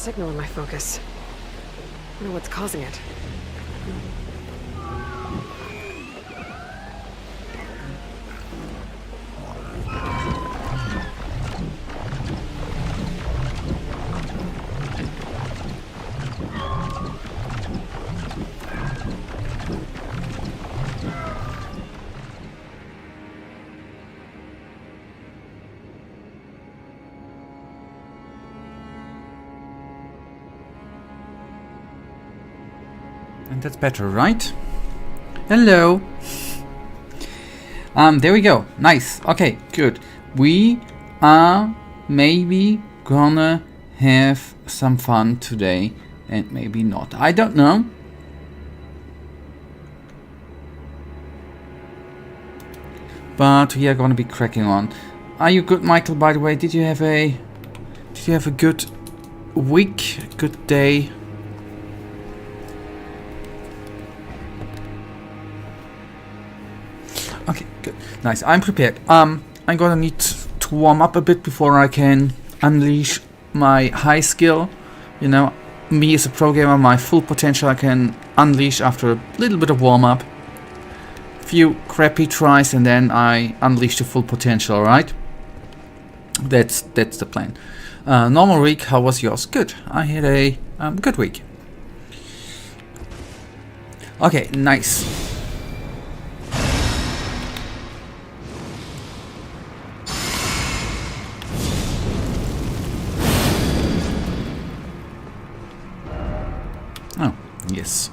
signal in my focus. I wonder what's causing it. And that's better, right? Hello. There we go. Nice. Okay, good. We are maybe gonna have some fun today, and maybe not. I don't know. But we are gonna be cracking on. Are you good, Michael? By the way, did you have a good week, good day? Okay, good. Nice. I'm prepared. I'm gonna need to warm up a bit before I can unleash my high skill. You know, me as a pro gamer, my full potential I can unleash after a little bit of warm up. Few crappy tries and then I unleash the full potential, right? That's the plan. Normal week, how was yours? Good. I had a good week. Okay, nice. Oh, yes.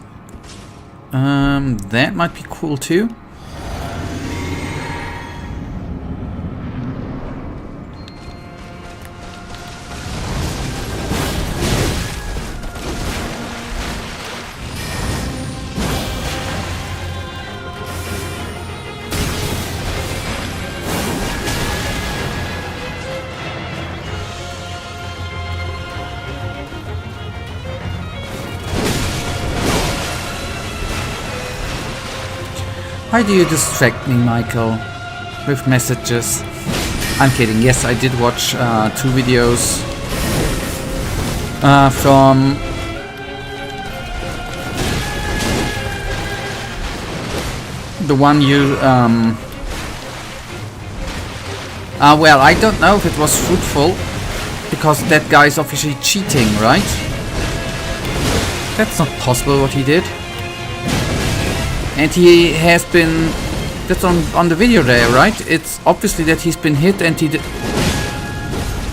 That might be cool too. Why do you distract me, Michael, with messages? I'm kidding. Yes, I did watch 2 videos from the one you well, I don't know if it was fruitful because that guy is obviously cheating, right? That's not possible what he did. And he has been... That's on the video there, right? It's obviously that he's been hit and he did...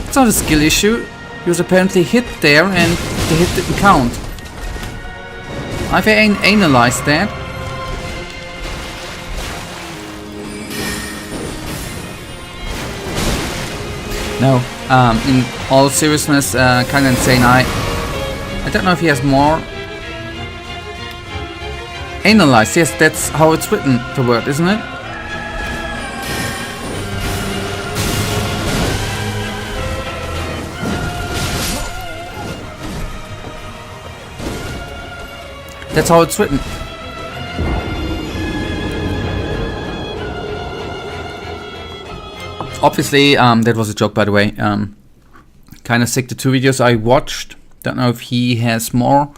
It's not a skill issue. He was apparently hit there and the hit didn't count. I've analyzed that. No, in all seriousness, kinda insane. I don't know if he has more... Analyze, yes, that's how it's written, the word, isn't it? That's how it's written. Obviously, that was a joke, by the way. Kind of sick, the 2 videos I watched. Don't know if he has more.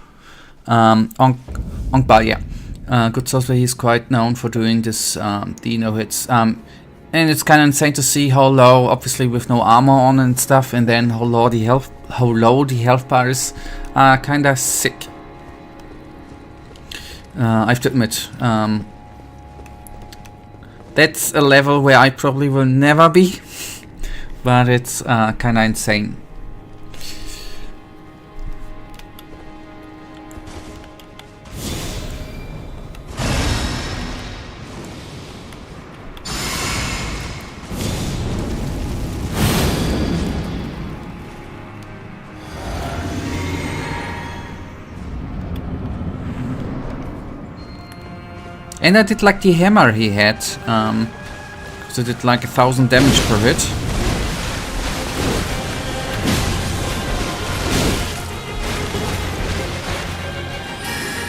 Onkbal, yeah. Good software, he's quite known for doing this Dino hits. And it's kind of insane to see how low, obviously with no armor on and stuff, and then how low the health bar is. Kind of sick. I have to admit, that's a level where I probably will never be, but it's kind of insane. And I did like the hammer he had, so it did like 1000 damage per hit.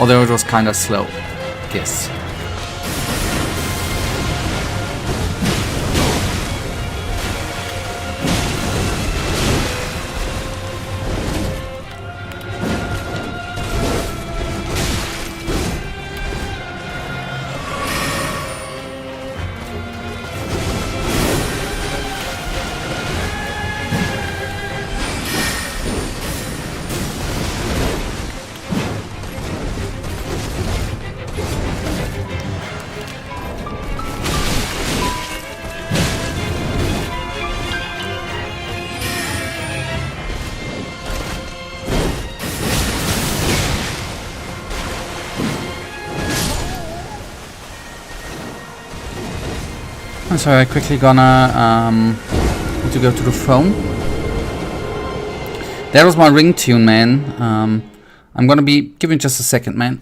Although it was kinda slow, I guess. And so I quickly gonna need to go to the phone. That was my ringtone, man. I'm gonna be giving just a second, man.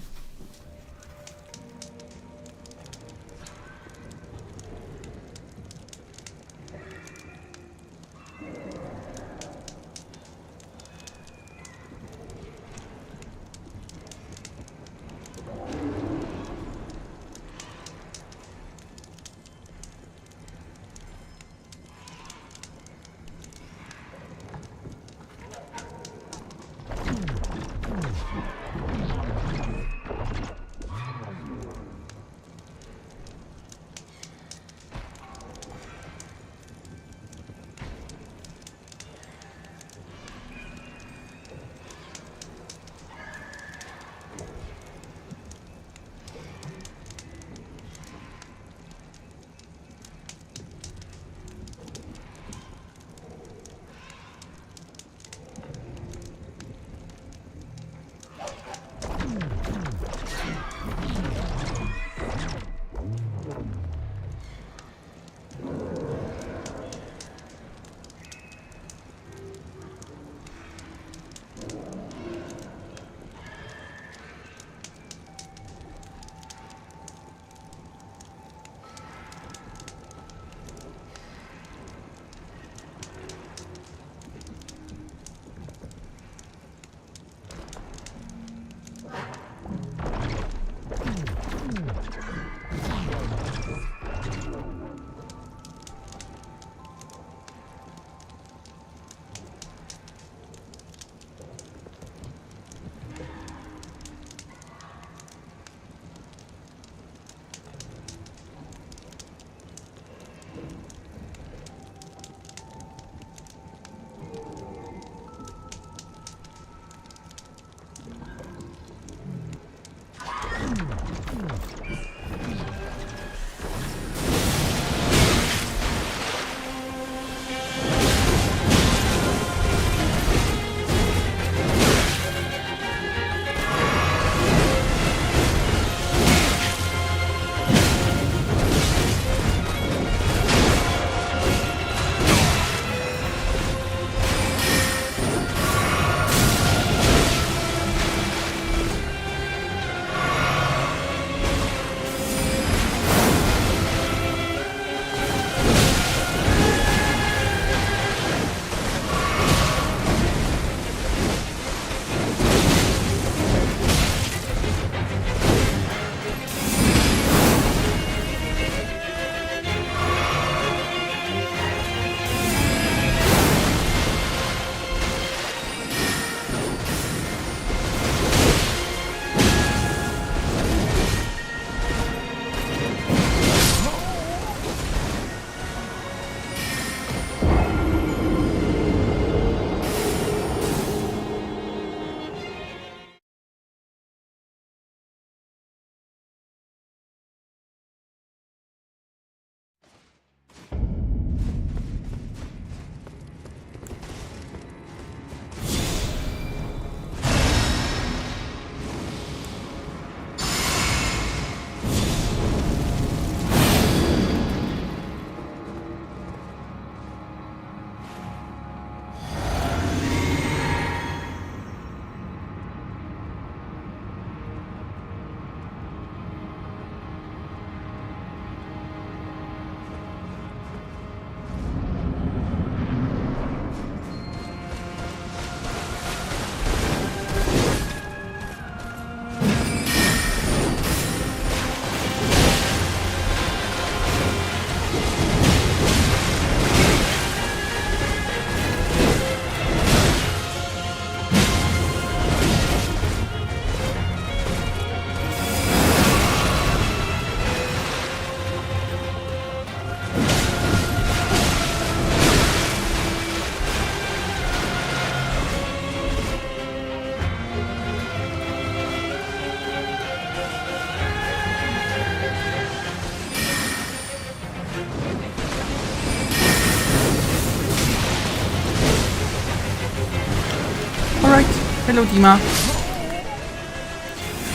Hello, Dima.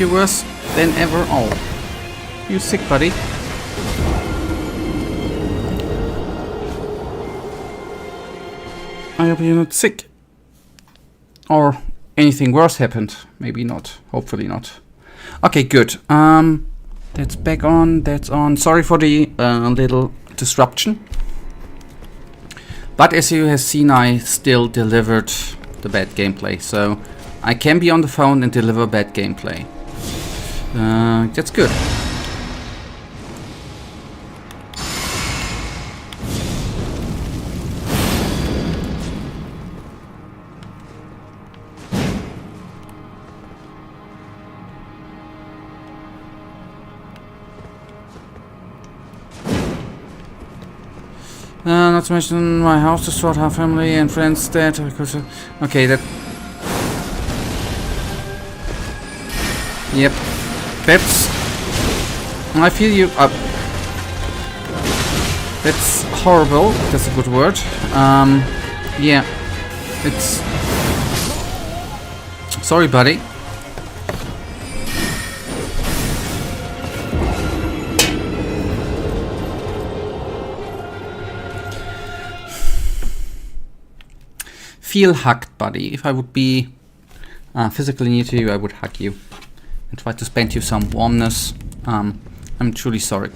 You're worse than ever all. You sick, buddy? I hope you're not sick. Or anything worse happened. Maybe not. Hopefully not. Okay, good. That's back on. That's on. Sorry for the little disruption. But as you have seen, I still delivered the bad gameplay. So I can be on the phone and deliver bad gameplay. That's good. Not to mention my house destroyed, half family and friends dead. Okay, that... Yep. That's... I feel you... that's horrible. That's a good word. Yeah. It's... Sorry, buddy. Feel hugged, buddy. If I would be physically near to you, I would hug you and try to spend you some warmness. I'm truly sorry.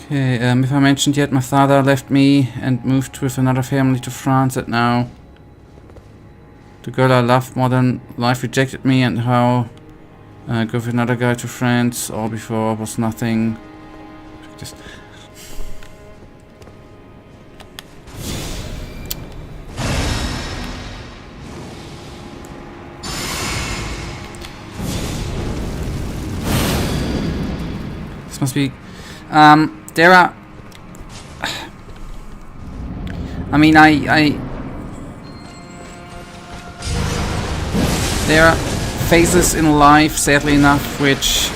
Okay, if I mentioned yet, my father left me and moved with another family to France, and now the girl I loved more than life rejected me, and how go with another guy to France. All before was nothing. Just this must be. There are. I mean, there are phases in life, sadly enough, which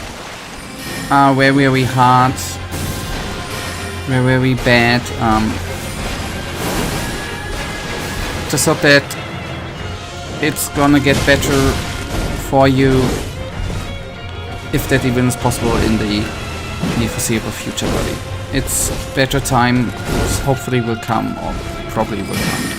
are very hard, very bad. Just hope that it's gonna get better for you, if that even is possible in the near foreseeable future, buddy. It's better time, hopefully will come, or probably will come.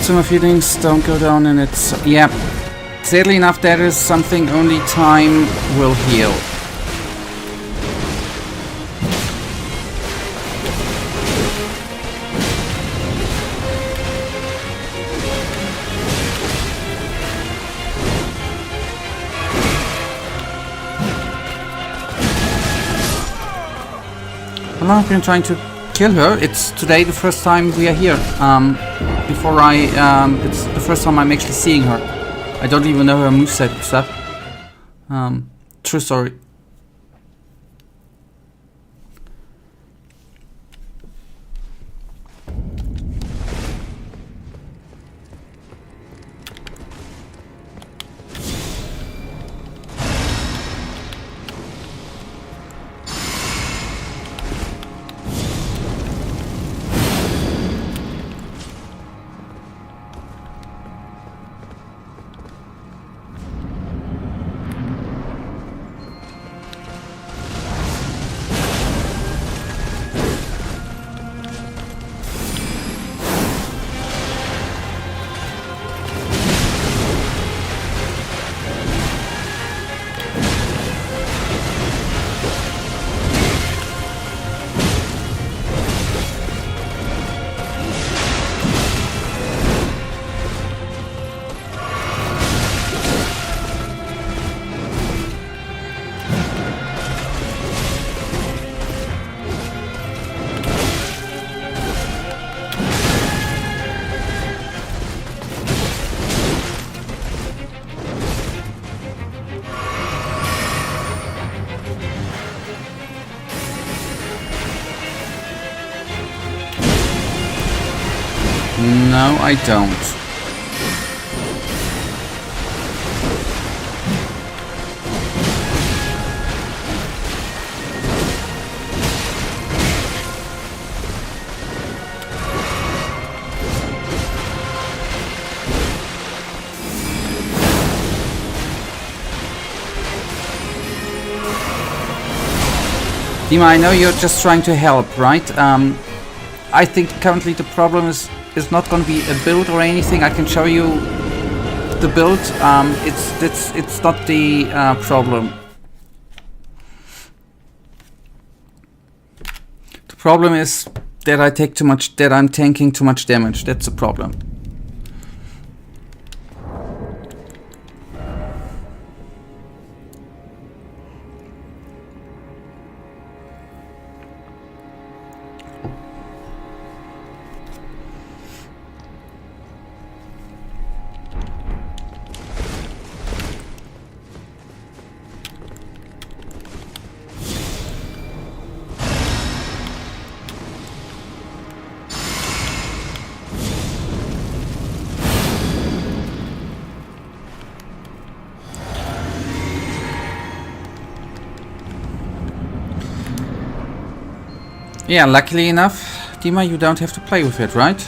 So my feelings don't go down, and it's... yeah. Sadly enough, that is something only time will heal. How long have I been trying to kill her? It's today the first time we are here. It's the first time I'm actually seeing her. I don't even know her moveset and stuff. True story. No, I don't. Dima, I know you're just trying to help, right? I think currently the problem is not going to be a build or anything. I can show you the build. It's not the problem. The problem is that I take too much. That I'm tanking too much damage. That's the problem. Yeah, luckily enough, Dima, you don't have to play with it, right?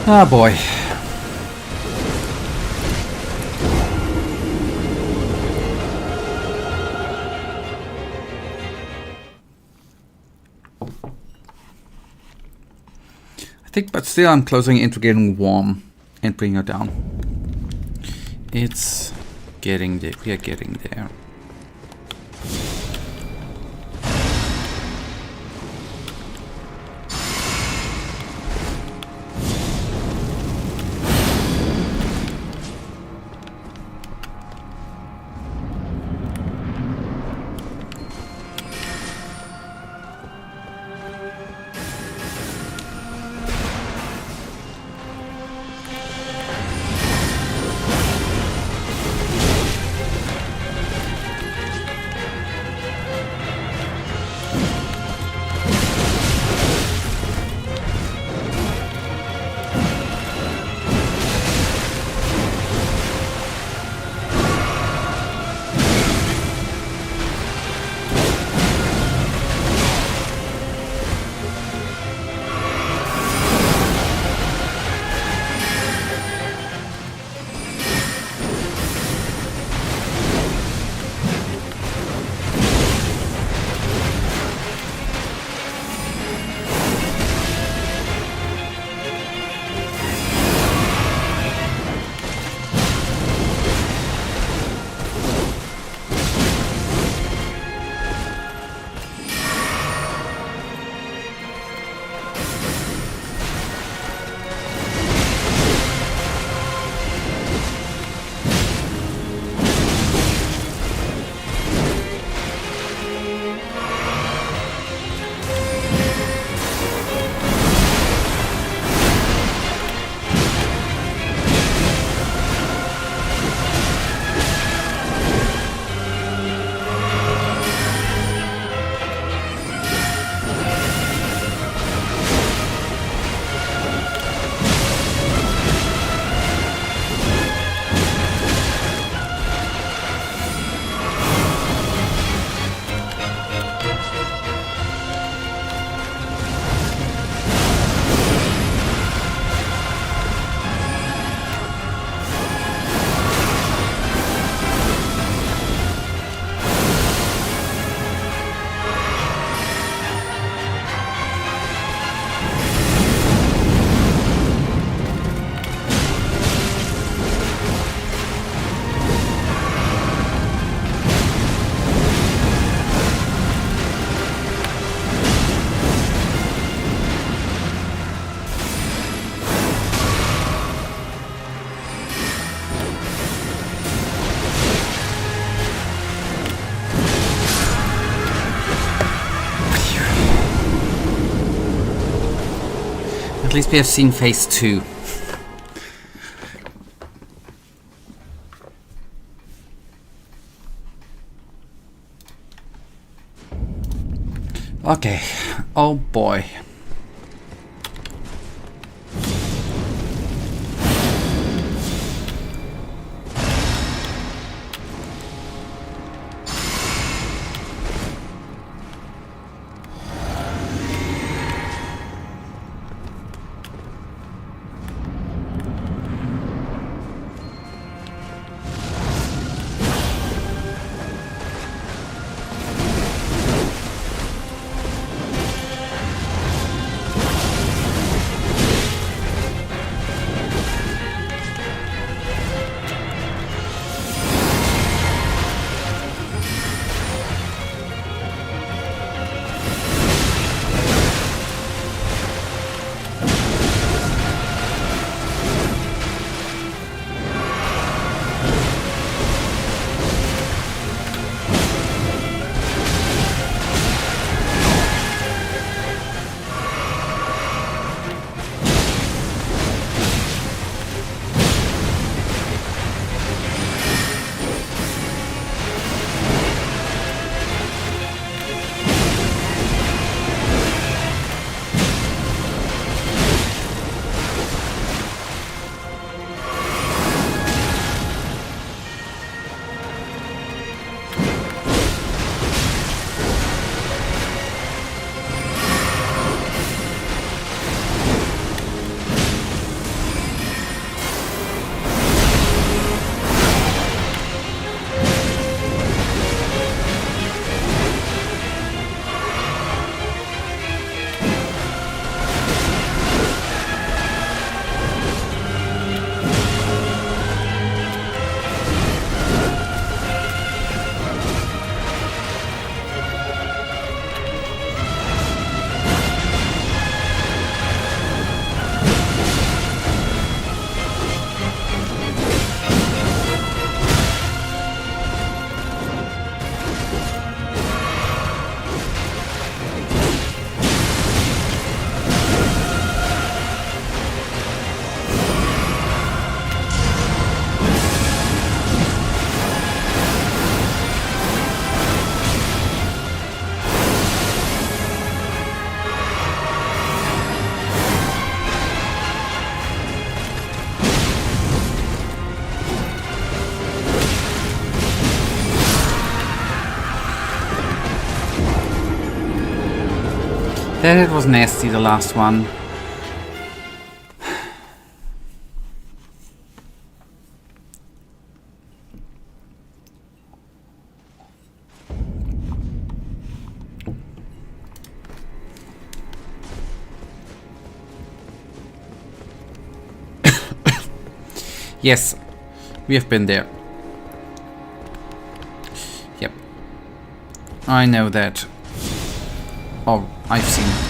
Ah, boy. I think, but still I'm closing into getting warm and bring her down. It's getting there. We are getting there. At least we have seen phase 2. Okay. Oh boy. That was nasty, the last one. Yes, we have been there. Yep. I know that. Oh, I've seen it.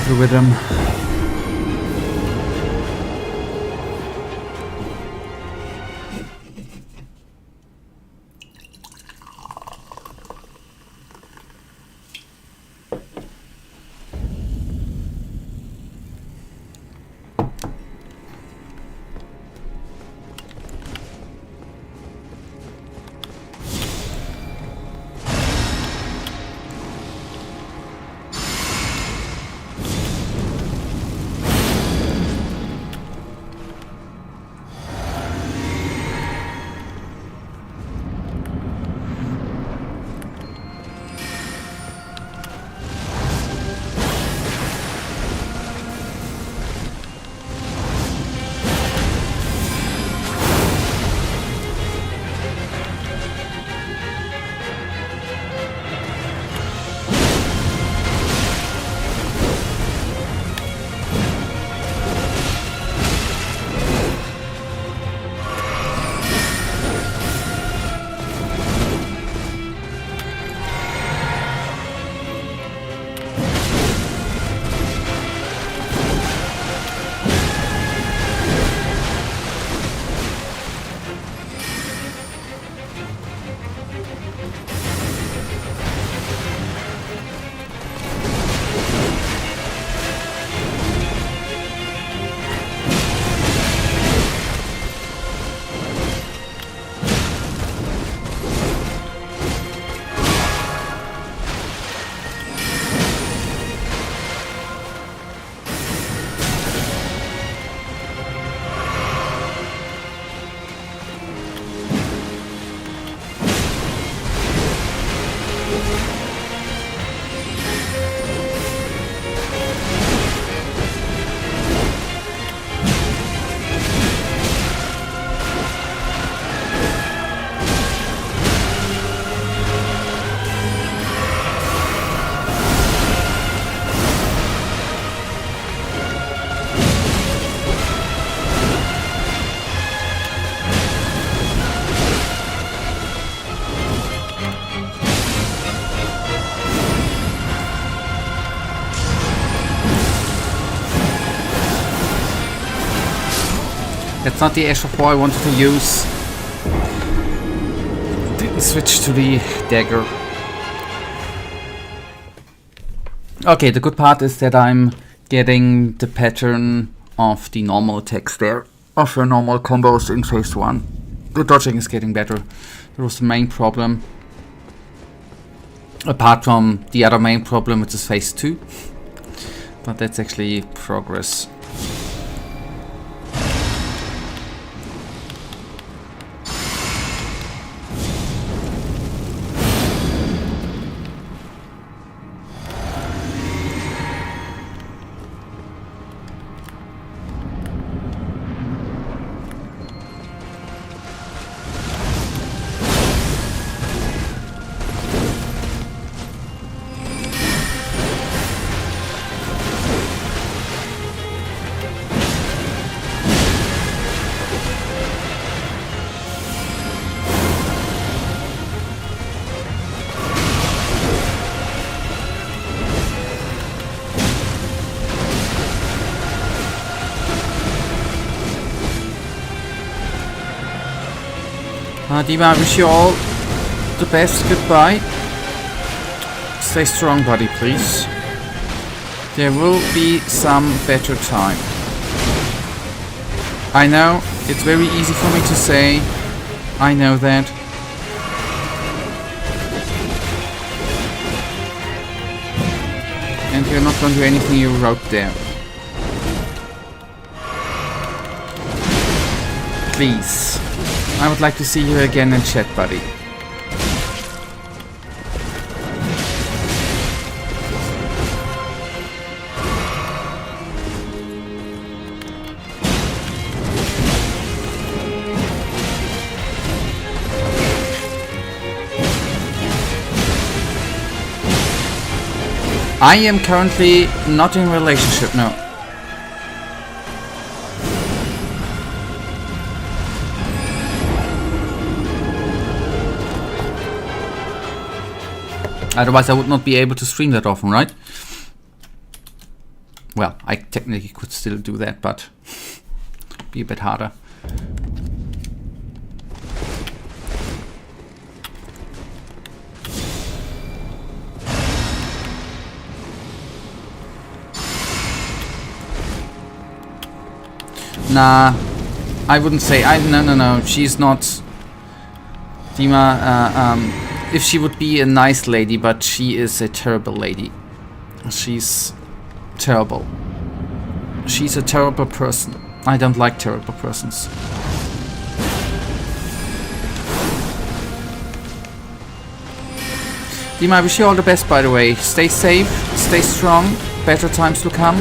Oh, the rhythm. That's not the Eshafo I wanted to use. Didn't switch to the dagger. Okay, the good part is that I'm getting the pattern of the normal attacks there, of your normal combos in phase 1. The dodging is getting better. That was the main problem. Apart from the other main problem, which is phase 2. But that's actually progress. Dima, I wish you all the best. Goodbye. Stay strong, buddy, please. There will be some better time. I know, it's very easy for me to say. I know that. And you're not going to do anything you wrote there. Please. I would like to see you again in chat, buddy. I am currently not in a relationship, no. Otherwise I would not be able to stream that often, right? Well, I technically could still do that, but be a bit harder. Nah, I wouldn't say. No. She's not. Dima, if she would be a nice lady, but she is a terrible lady. She's terrible. She's a terrible person. I don't like terrible persons. Dima, I wish you all the best, by the way. Stay safe, stay strong. Better times will come.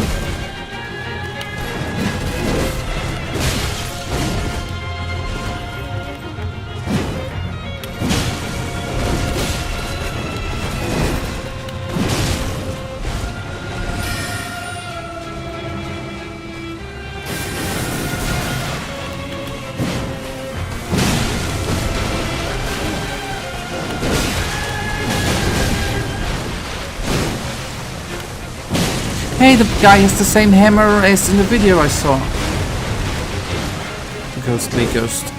Hey, the guy has the same hammer as in the video I saw. The ghostly ghost.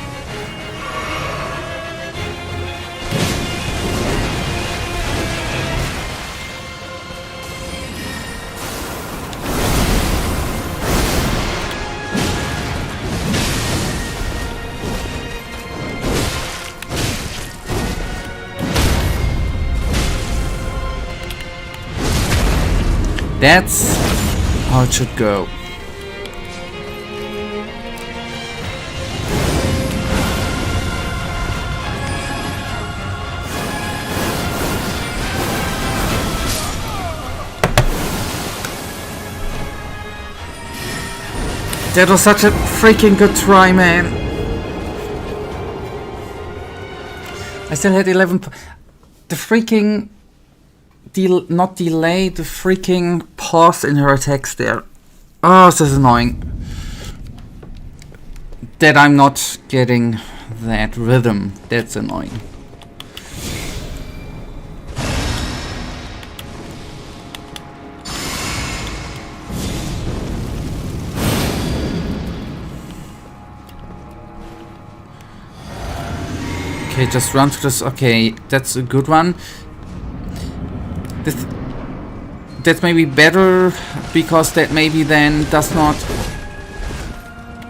That's how it should go. That was such a freaking good try, man. I still had 11. The freaking not delay, the freaking pause in her attacks there. Oh, this is annoying. That I'm not getting that rhythm. That's annoying. Okay, just run through this. Okay, that's a good one. That's maybe better, because that maybe then does not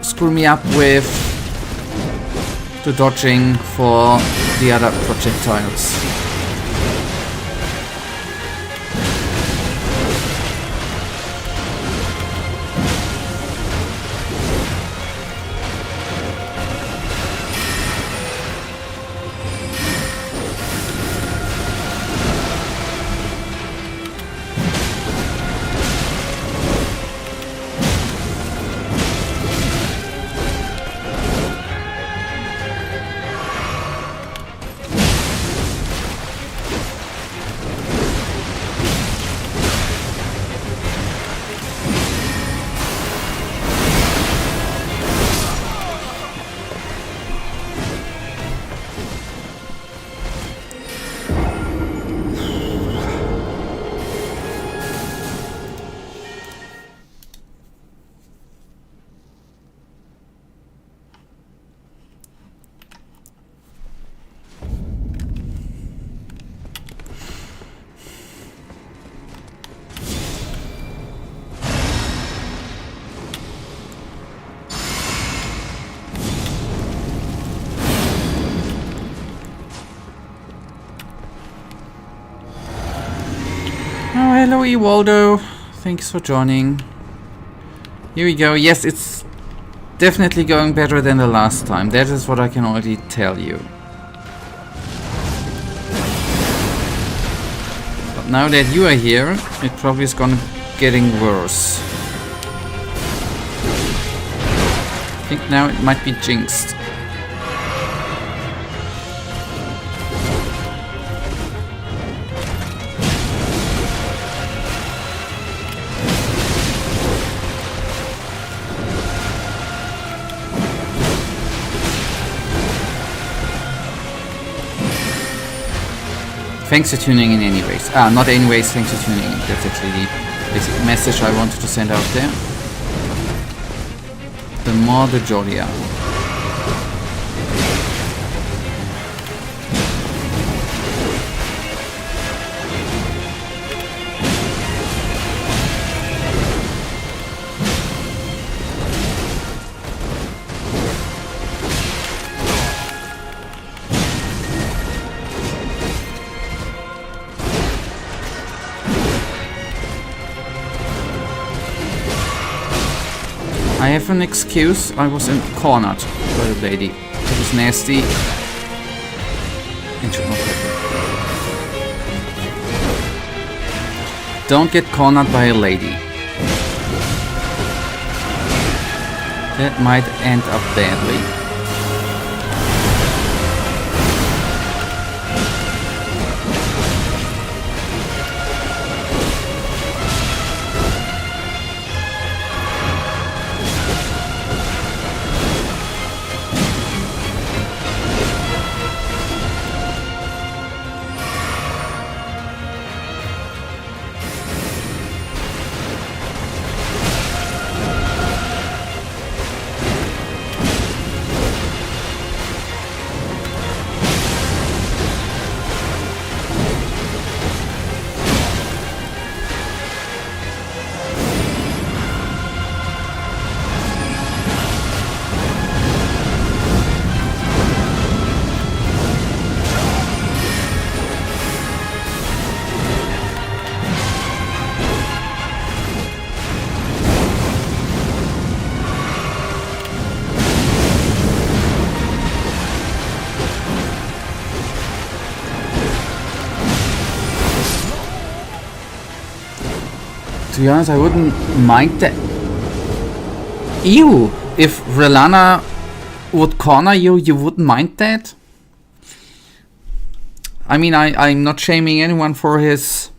screw me up with the dodging for the other projectiles. Oh, hello Ewaldo. Thanks for joining. Here we go. Yes, it's definitely going better than the last time. That is what I can already tell you. But now that you are here, it probably is gonna getting worse. I think now it might be jinxed. Thanks for tuning in anyways. Not anyways, thanks for tuning in. That's actually basic message I wanted to send out there. The more the jollier. I have an excuse. I was cornered by a lady. It was nasty. And should not happen. Don't get cornered by a lady. That might end up badly. To be honest, I wouldn't mind that. Ew! If Rellana would corner you, you wouldn't mind that? I mean, I'm not shaming anyone for his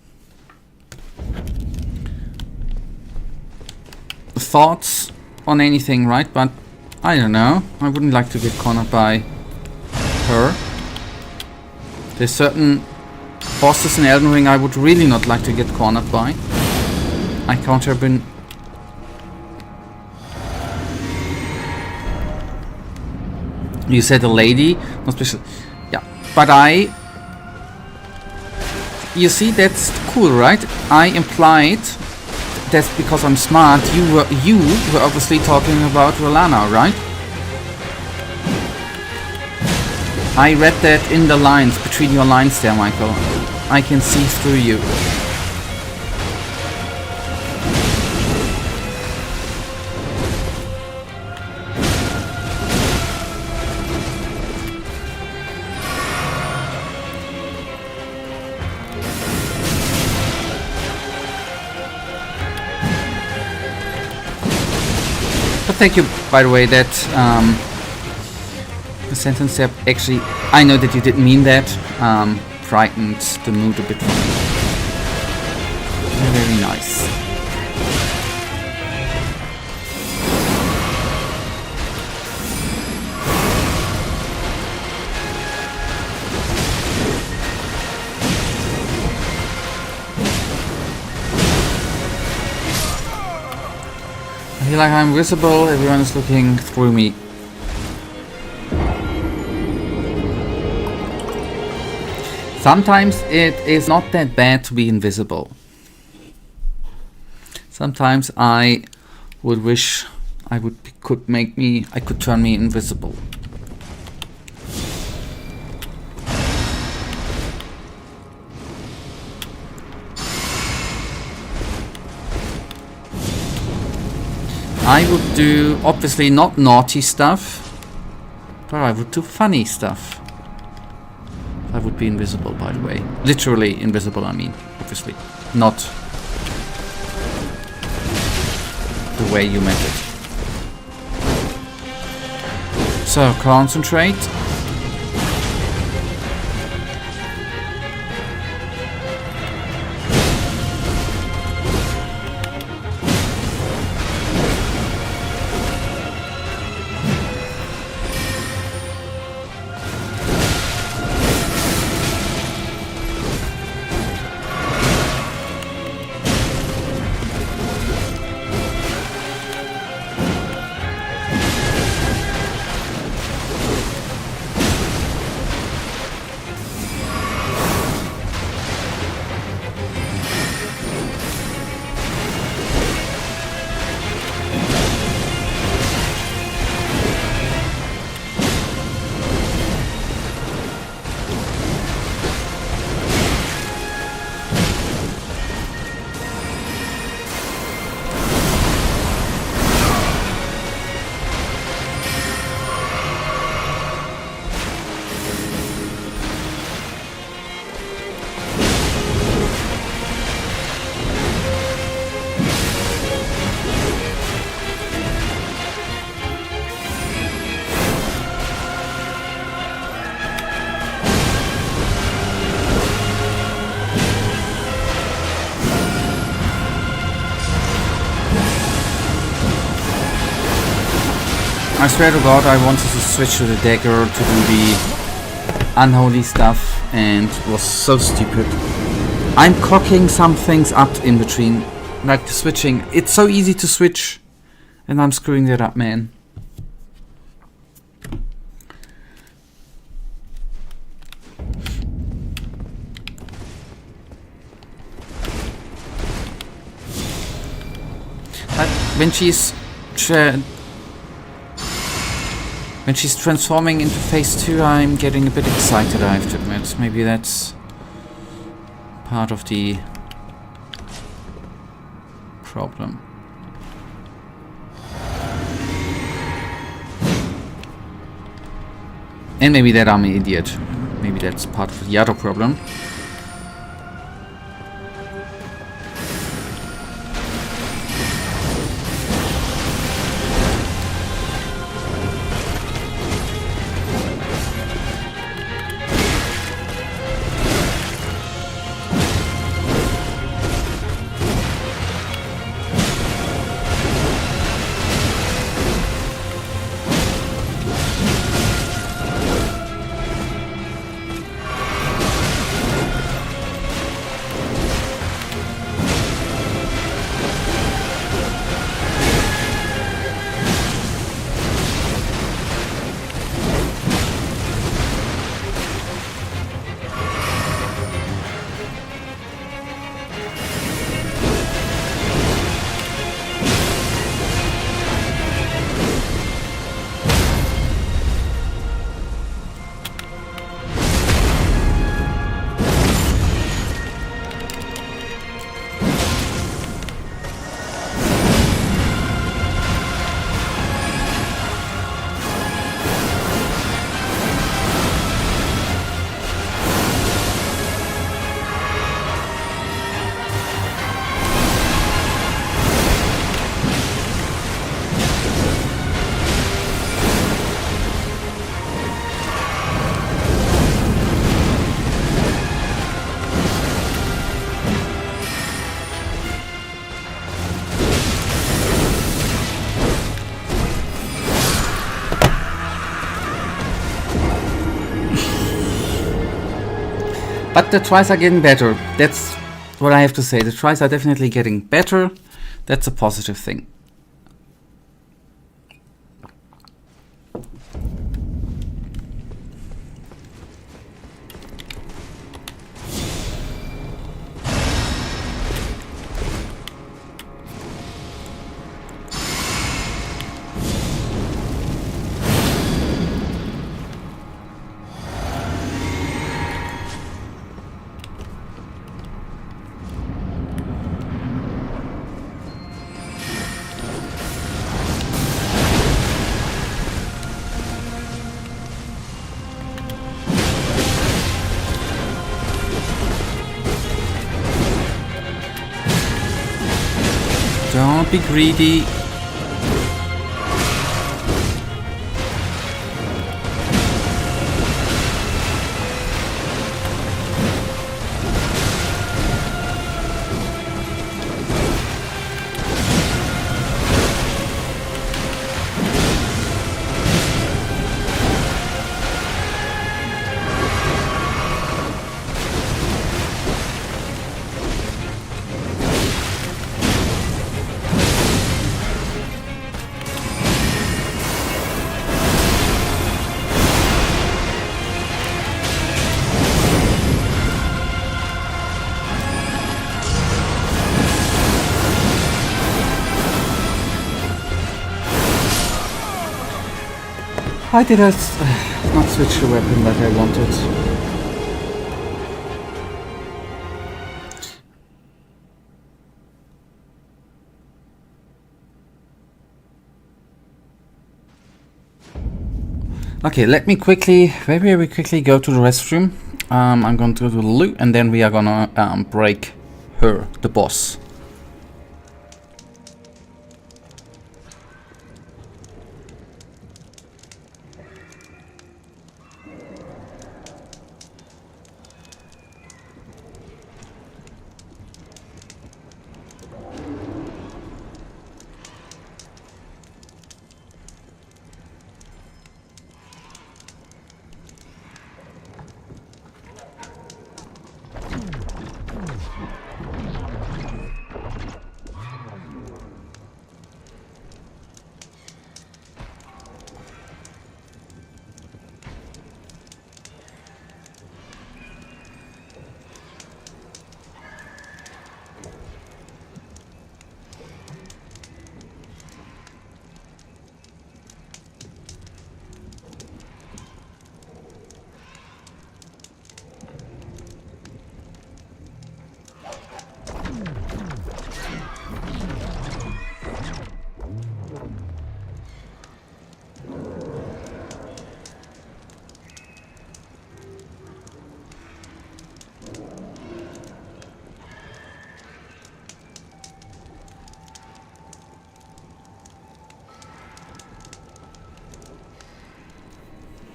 thoughts on anything, right? But I don't know. I wouldn't like to get cornered by her. There's certain bosses in Elden Ring I would really not like to get cornered by. I counter been. You said a lady, not special. Yeah, but you see, that's cool, right? I implied that's because I'm smart. You were obviously talking about Rellana, right? I read that in the lines, between your lines there, Michael. I can see through you. Thank you, by the way, that the sentence there actually, I know that you didn't mean that, brightened the mood a bit for me. Very nice. I feel like I'm visible, everyone is looking through me. Sometimes it is not that bad to be invisible. Sometimes I would wish I could turn me invisible. I would do, obviously not naughty stuff, but I would do funny stuff. I would be invisible, by the way. Literally invisible, I mean, obviously. Not the way you meant it. So, concentrate. I swear to God, I wanted to switch to the dagger to do the unholy stuff, and it was so stupid. I'm cocking some things up in between, like the switching. It's so easy to switch, and I'm screwing that up, man. But when she's transforming into phase 2, I'm getting a bit excited, I have to admit. Maybe that's part of the problem. And maybe that I'm an idiot. Maybe that's part of the other problem. But the tries are getting better. That's what I have to say. The tries are definitely getting better. That's a positive thing. Don't be greedy. Why did I not switch the weapon that I wanted? Okay, let me quickly, very quickly go to the restroom. I'm going to go to the loot, and then we are gonna break her, the boss.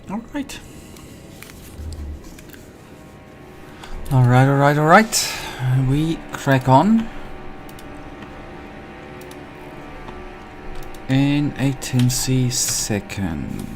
Alright. Alright. We crack on. In a tinsy second.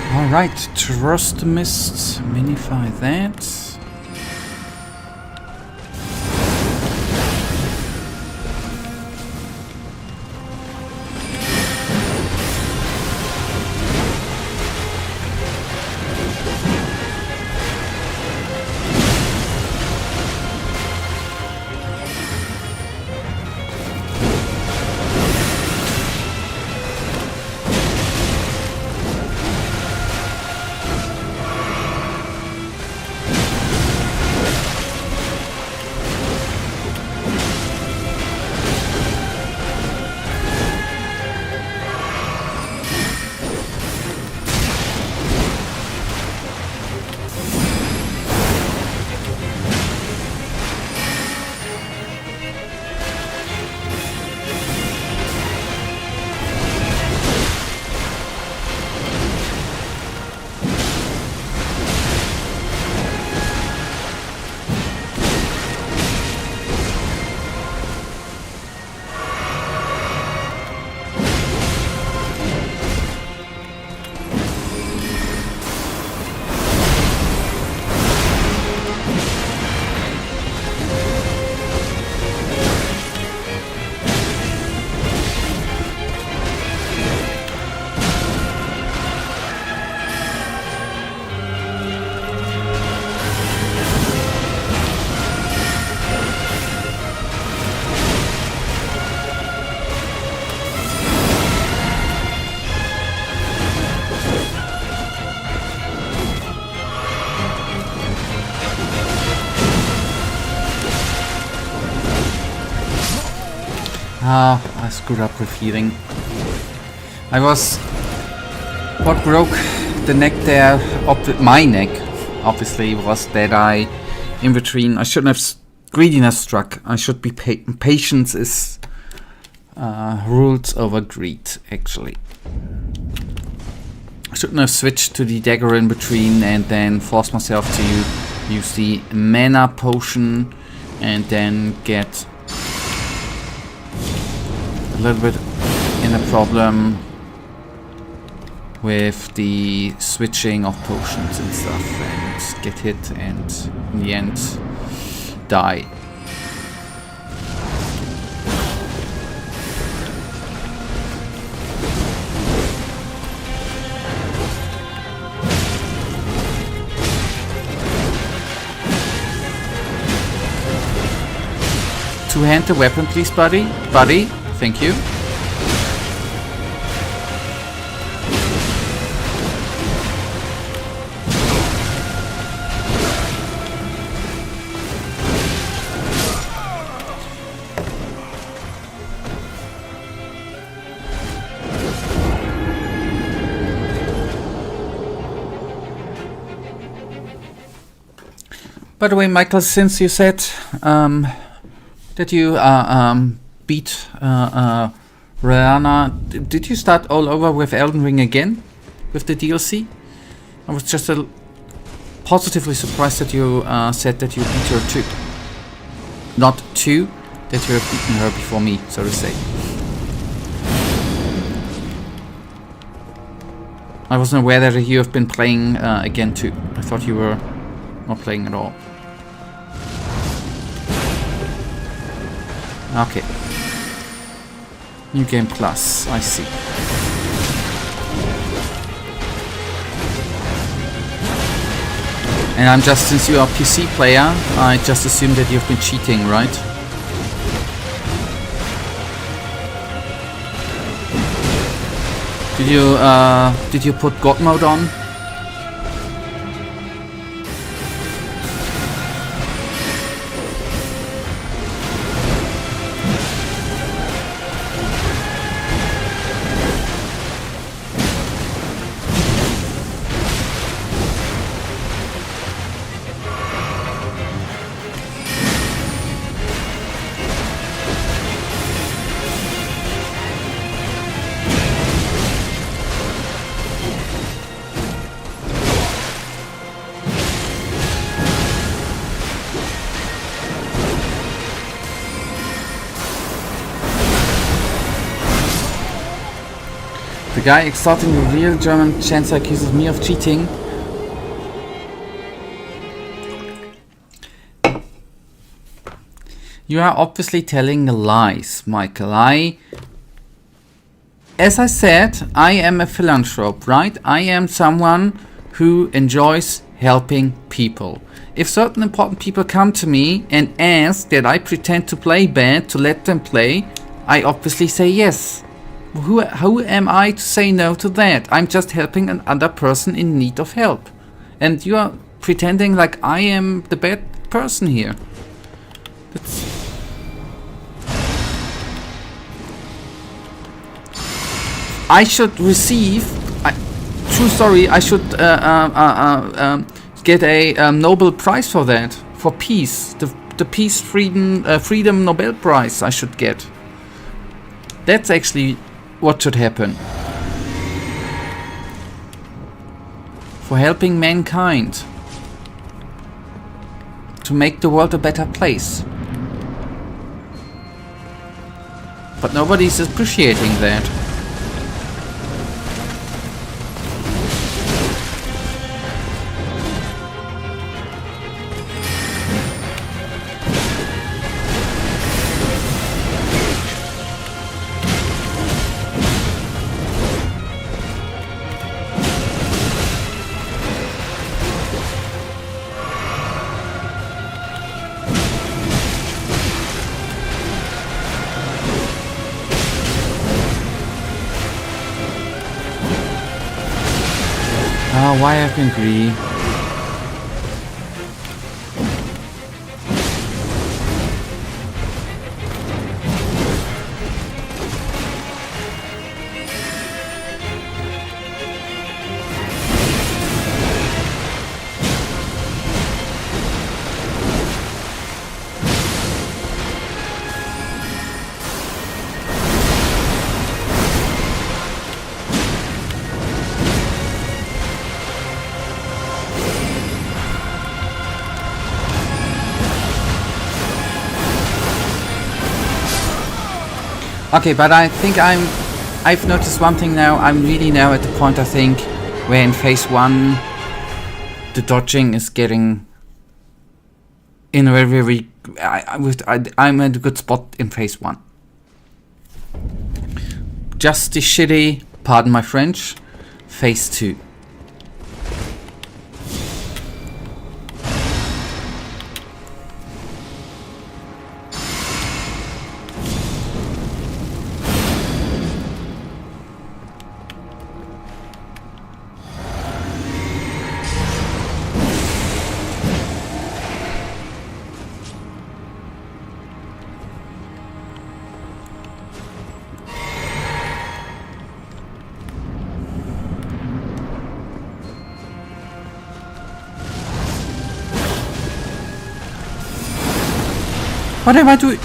Alright, trust the mist, minify that. I screwed up with healing. What broke the neck there, my neck, obviously, was that in between, I shouldn't have greediness struck. I should be patience is ruled over greed, actually. I shouldn't have switched to the dagger in between and then forced myself to use the mana potion and then get a little bit in a problem with the switching of potions and stuff and get hit and in the end die. Two-hand the weapon, please, buddy. Thank you. By the way, Michael, since you said that you beat Rellana. Did you start all over with Elden Ring again? With the DLC? I was just positively surprised that you said that you beat her 2. Not 2, that you have beaten her before me, so to say. I wasn't aware that you have been playing again too. I thought you were not playing at all. Okay. New Game Plus, I see. And I'm just, since you are a PC player, I just assume that you've been cheating, right? Did you put God mode on? The guy exalting the real German chancellor accuses me of cheating. You are obviously telling lies, Michael. As I said, I am a philanthrope, right? I am someone who enjoys helping people. If certain important people come to me and ask that I pretend to play bad to let them play, I obviously say yes. Who am I to say no to that? I'm just helping another person in need of help. And you are pretending like I am the bad person here. I should receive... true story, I should get a Nobel Prize for that. For peace. The Peace Freedom Nobel Prize I should get. That's actually what should happen. For helping mankind. To make the world a better place. But nobody's appreciating that. Why have been greedy? Okay, but I think I've noticed one thing now. I'm really now at the point, I think, where in phase 1 the dodging is getting in a very I'm at a good spot in phase 1. Just the shitty, pardon my French, phase 2. What am I doing?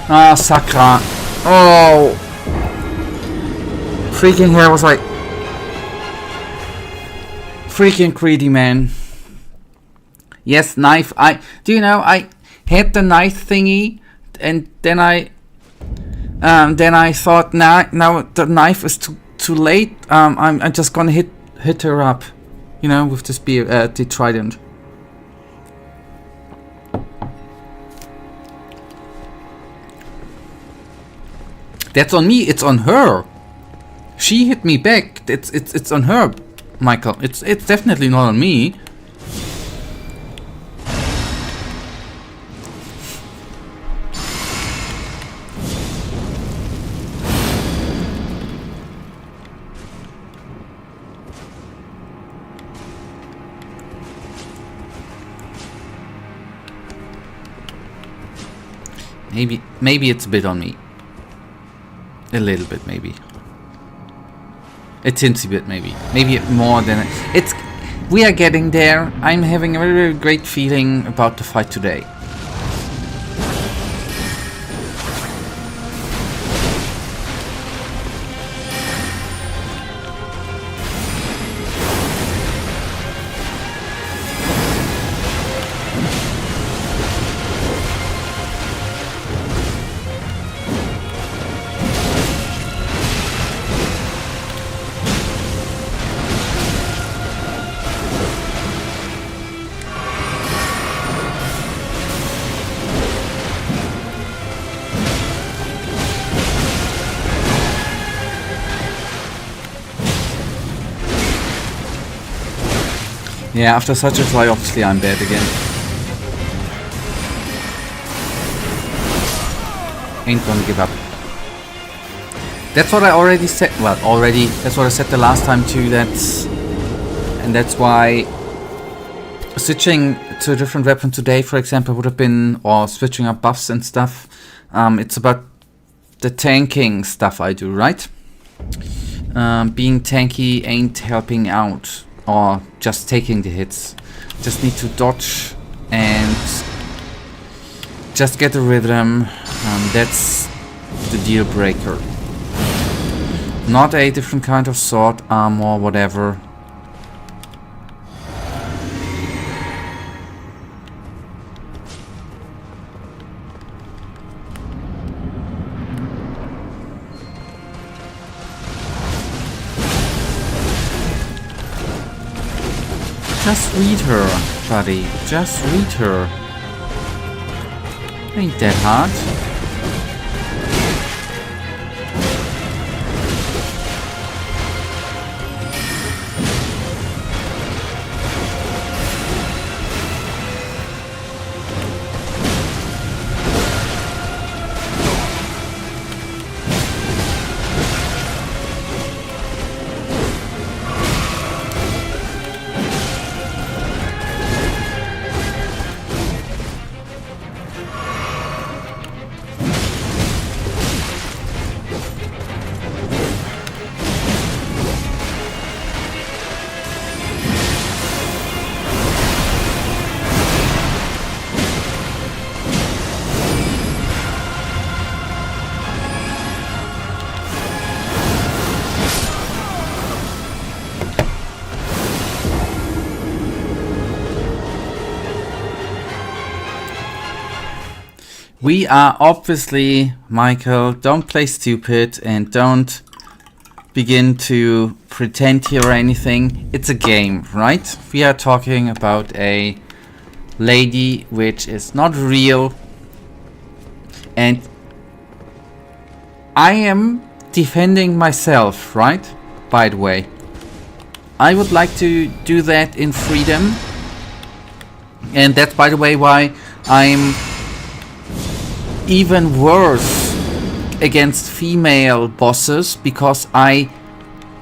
Ah, Sakra. Oh. Freaking hell, was like... Freaking greedy, man. Yes, knife. Do you know, I had the knife thingy, and then I thought, now the knife is too late. I'm just gonna hit her up, you know, with this the trident. That's on me. It's on her. She hit me back. It's on her, Michael. It's definitely not on me. Maybe it's a bit on me. A little bit, maybe. A teensy bit, maybe. Maybe more than it's. We are getting there. I'm having a very, very great feeling about the fight today. Yeah, after such a try, obviously I'm bad again. Ain't gonna give up. That's what I already said. Well, that's what I said the last time too. And that's why switching to a different weapon today, for example, would have been, or switching up buffs and stuff. It's about the tanking stuff I do, right? Being tanky ain't helping out. Or just taking the hits. Just need to dodge and just get the rhythm. That's the deal breaker. Not a different kind of sword, armor, whatever. Just read her, buddy. Just read her. Ain't that hard. We are obviously, Michael, don't play stupid and don't begin to pretend here or anything. It's a game, right? We are talking about a lady which is not real. And I am defending myself, right? By the way. I would like to do that in freedom. And that's, by the way, why I'm even worse against female bosses, because I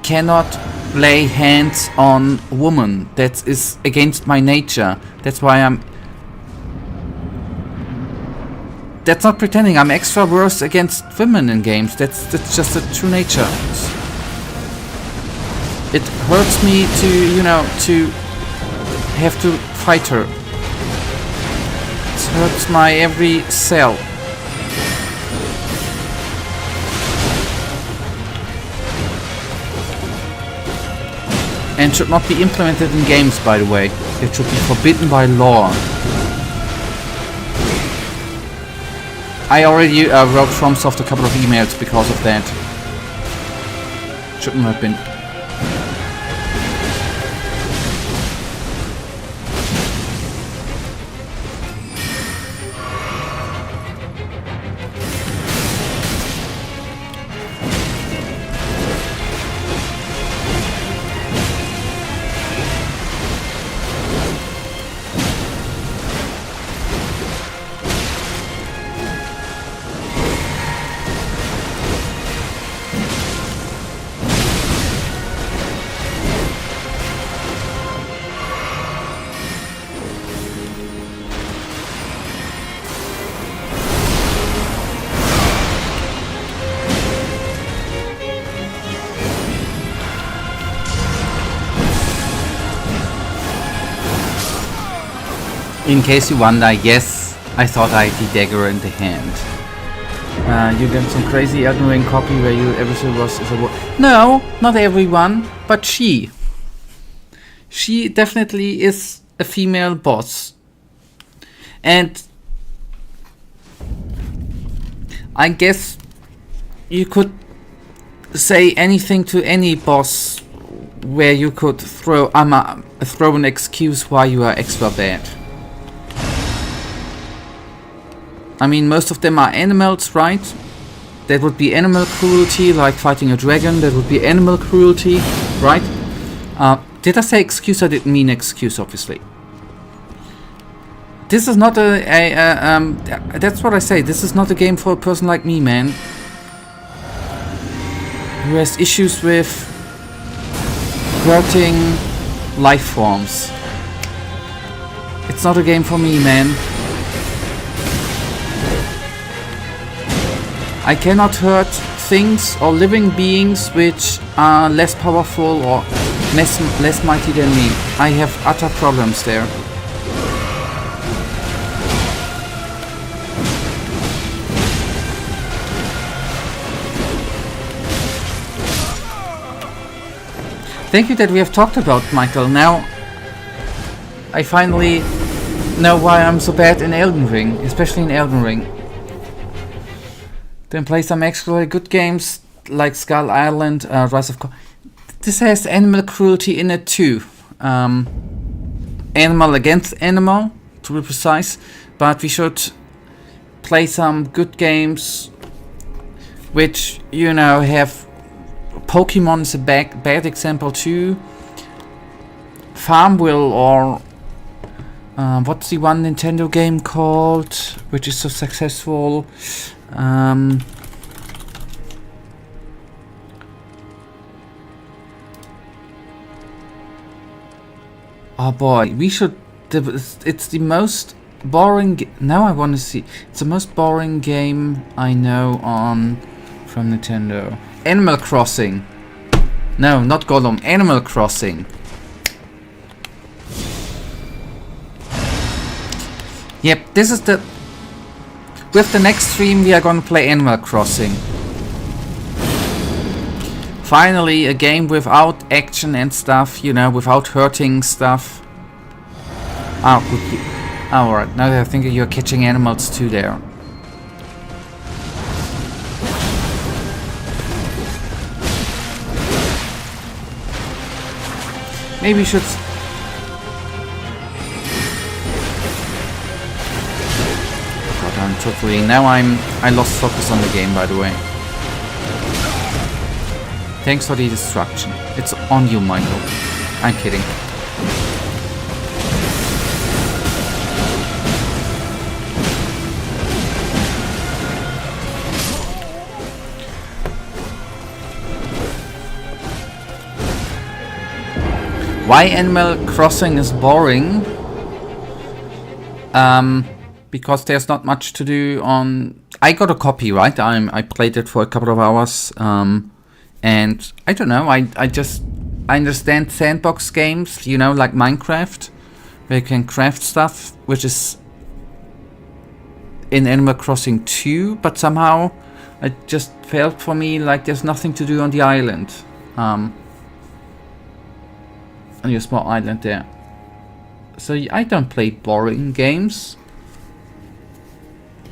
cannot lay hands on women. That is against my nature. That's why that's not pretending. I'm extra worse against women in games. That's just a true nature. It hurts me to, you know, to have to fight her. It hurts my every cell. And should not be implemented in games, by the way. It should be forbidden by law. I already wrote FromSoft a couple of emails because of that. Shouldn't have been. In case you wonder, yes, I thought I had the dagger in the hand. You get some crazy Elden Ring copy where everything was... No, not everyone, but she. She definitely is a female boss. And I guess you could say anything to any boss where you could throw an excuse why you are extra bad. I mean, most of them are animals, right? That would be animal cruelty, like fighting a dragon. That would be animal cruelty, right? Did I say excuse? I didn't mean excuse, obviously. This is not that's what I say. This is not a game for a person like me, man. Who has issues with hurting life forms. It's not a game for me, man. I cannot hurt things or living beings which are less powerful or less mighty than me. I have utter problems there. Thank you that we have talked about, Michael. Now I finally know why I'm so bad in Elden Ring, especially in Elden Ring. Then play some actually good games like Skull Island, Rise of... This has animal cruelty in it too. Animal against animal, to be precise. But we should play some good games which, you know, have... Pokemon is a bad example too. Farmville or... what's the one Nintendo game called, which is so successful? Oh boy, we should... It's the most boring... Now I want to see... It's the most boring game I know from Nintendo. Animal Crossing. No, not Gollum. Animal Crossing. Yep, this is the... With the next stream we are gonna play Animal Crossing. Finally, a game without action and stuff, you know, without hurting stuff. Oh, good. Alright, now I think you're catching animals too there. Maybe you should... God, I'm totally... Now I lost focus on the game, by the way. Thanks for the destruction. It's on you, Michael. I'm kidding. Why Animal Crossing is boring? Because there's not much to do on... I got a copy, right? I played it for a couple of hours. And I don't know, I understand sandbox games, you know, like Minecraft, where you can craft stuff, which is in Animal Crossing 2, but somehow it just felt for me like there's nothing to do on the island. on your small island there. So I don't play boring games.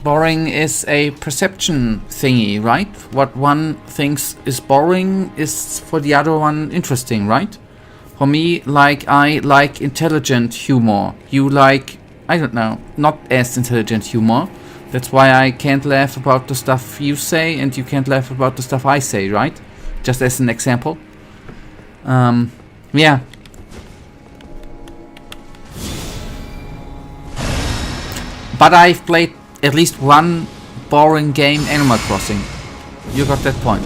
Boring is a perception thingy, right? What one thinks is boring is for the other one interesting, right? For me, like, I like intelligent humor. You like, I don't know, not as intelligent humor. That's why I can't laugh about the stuff you say and you can't laugh about the stuff I say, right? Just as an example. Yeah. But I've played at least one boring game, Animal Crossing. You got that point.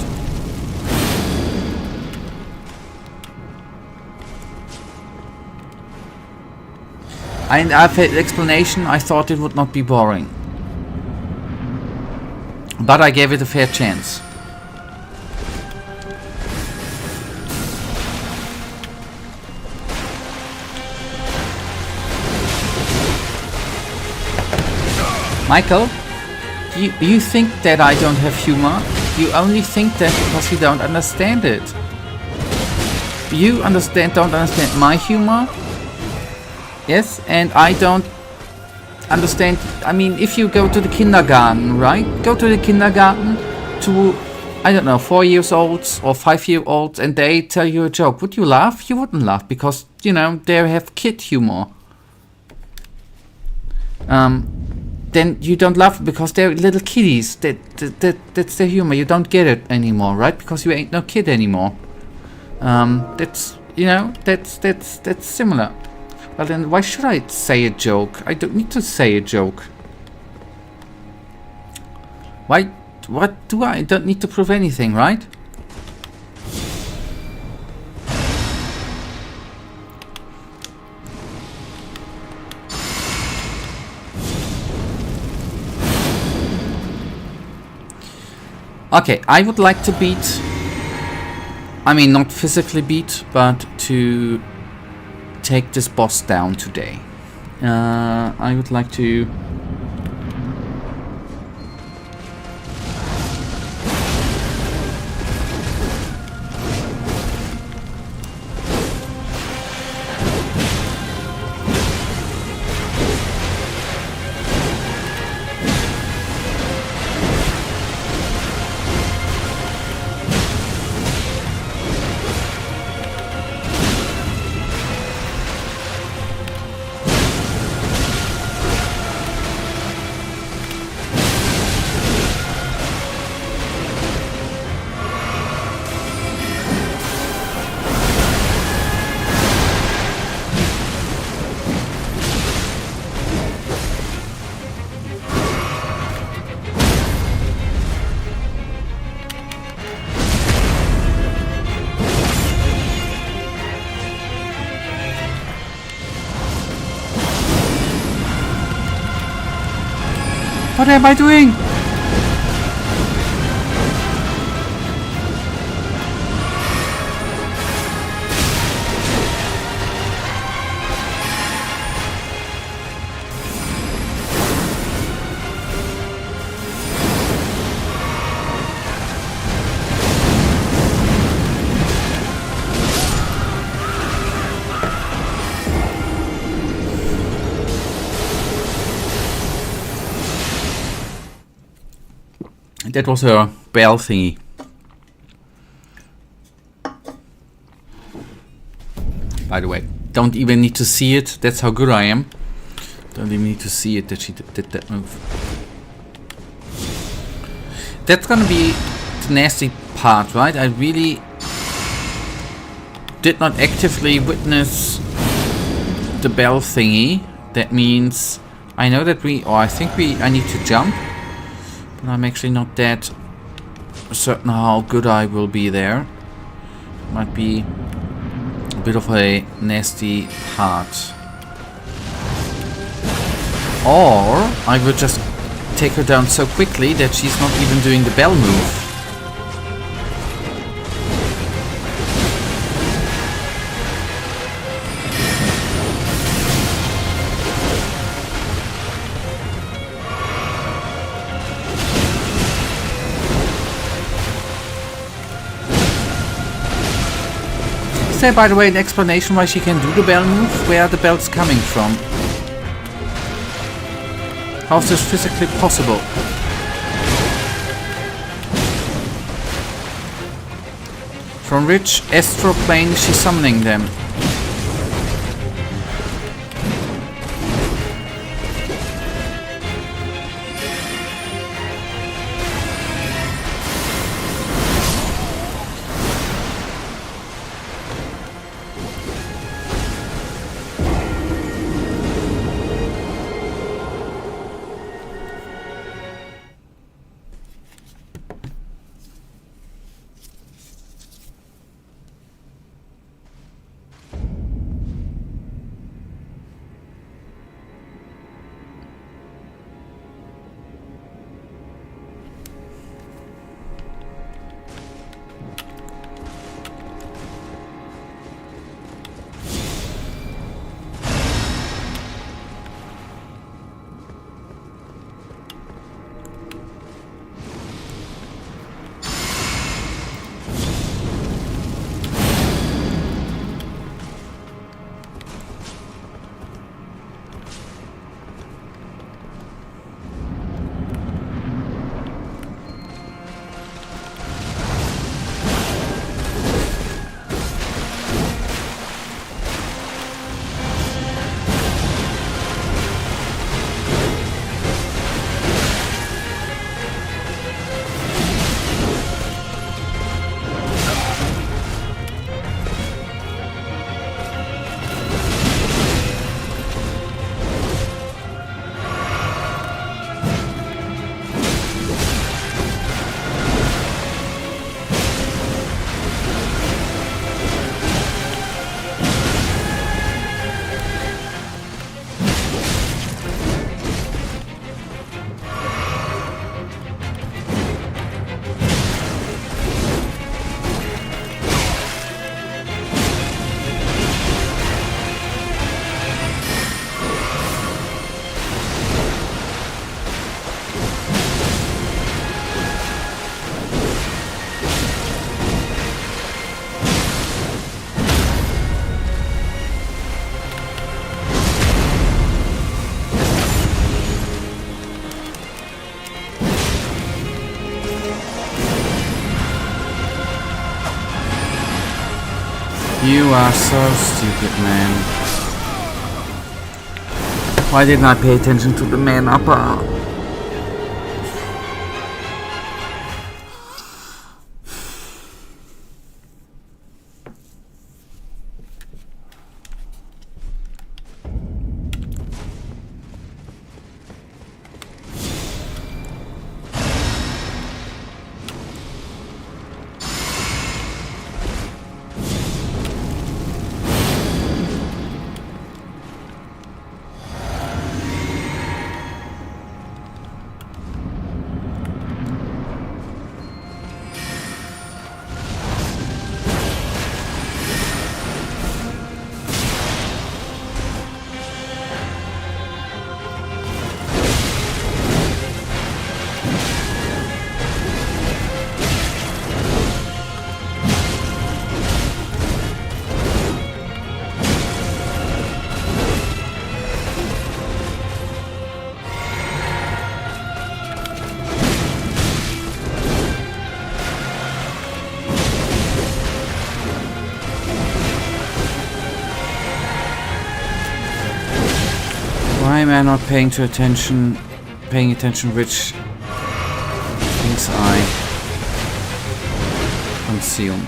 And I've had explanation, I thought it would not be boring. But I gave it a fair chance. Michael, you think that I don't have humor? You only think that because you don't understand it. You don't understand my humor? Yes, and I don't understand. I mean, if you go to the kindergarten, right? Go to the kindergarten to, I don't know, 4-year-olds or 5-year-olds, and they tell you a joke. Would you laugh? You wouldn't laugh because, you know, they have kid humor. Then you don't laugh because they're little kiddies. That's their humor. You don't get it anymore, right? Because you ain't no kid anymore. That's, you know, that's similar. Well then, why should I say a joke? I don't need to say a joke. Why? What do I? I don't need to prove anything, right? Okay, I would like to beat... I mean, not physically beat, but to take this boss down today. I would like to... What am I doing? That was her bell thingy. By the way, don't even need to see it. That's how good I am. Don't even need to see it that she did that move. That's gonna be the nasty part, right? I really did not actively witness the bell thingy. That means I know that I need to jump. I'm actually not that certain how good I will be there. Might be a bit of a nasty part. Or I will just take her down so quickly that she's not even doing the bell move. there, by the way, an explanation why she can do the bell move? Where are the bells coming from? How is this physically possible? From which astral plane is she summoning them? You are so stupid, man. Why didn't I pay attention to the man upper? Why am I not paying attention which things I consume?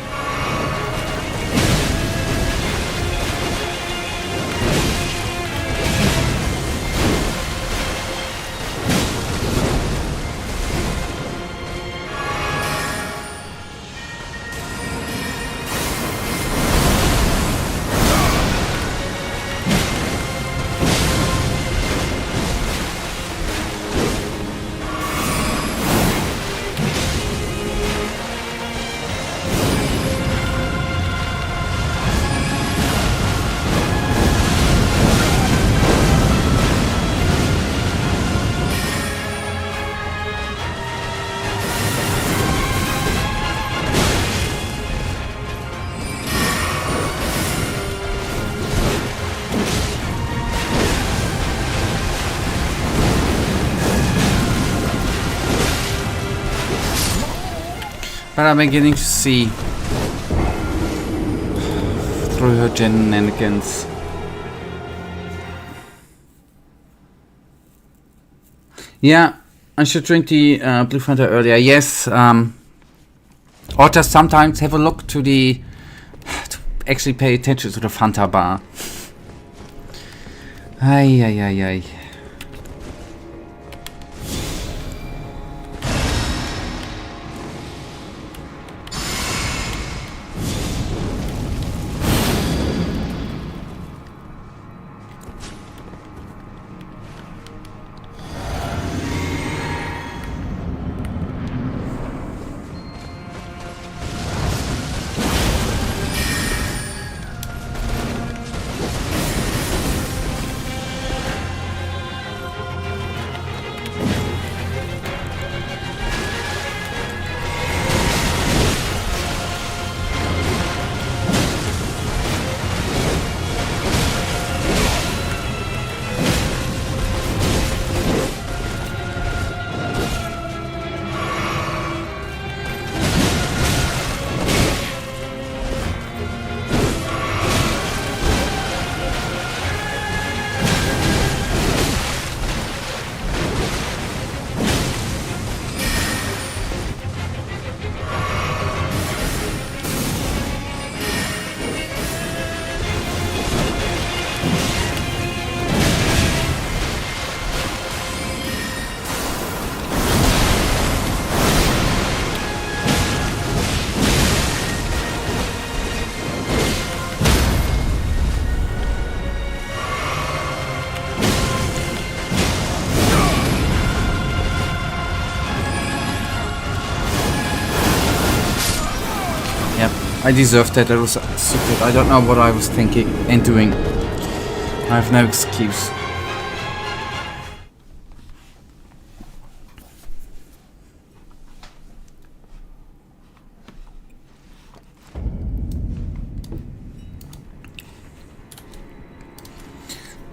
But I'm beginning to see through her shenanigans. Yeah, I should drink the Blue Fanta earlier. Yes, or just sometimes have a look to the... to actually pay attention to the Fanta bar. Ay, ay, ay, ay. I deserved that. That was stupid. I don't know what I was thinking and doing. I have no excuse.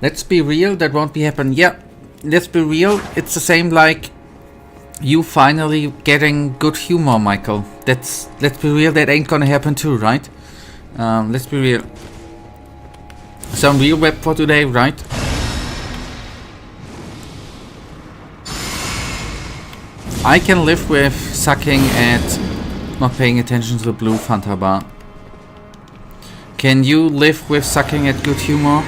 Let's be real, that won't be happen. Yeah, let's be real. It's the same like you finally getting good humor, Michael. Let's be real, that ain't gonna happen too, right? Let's be real. Some real web for today, right? I can live with sucking at not paying attention to the blue Fanta bar. Can you live with sucking at good humor?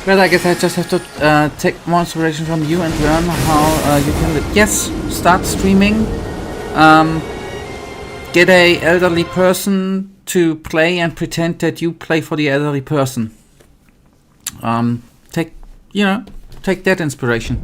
Well, I guess I just have to take more inspiration from you and learn how you can live. Yes, start streaming. Get a elderly person to play and pretend that you play for the elderly person. Take that inspiration.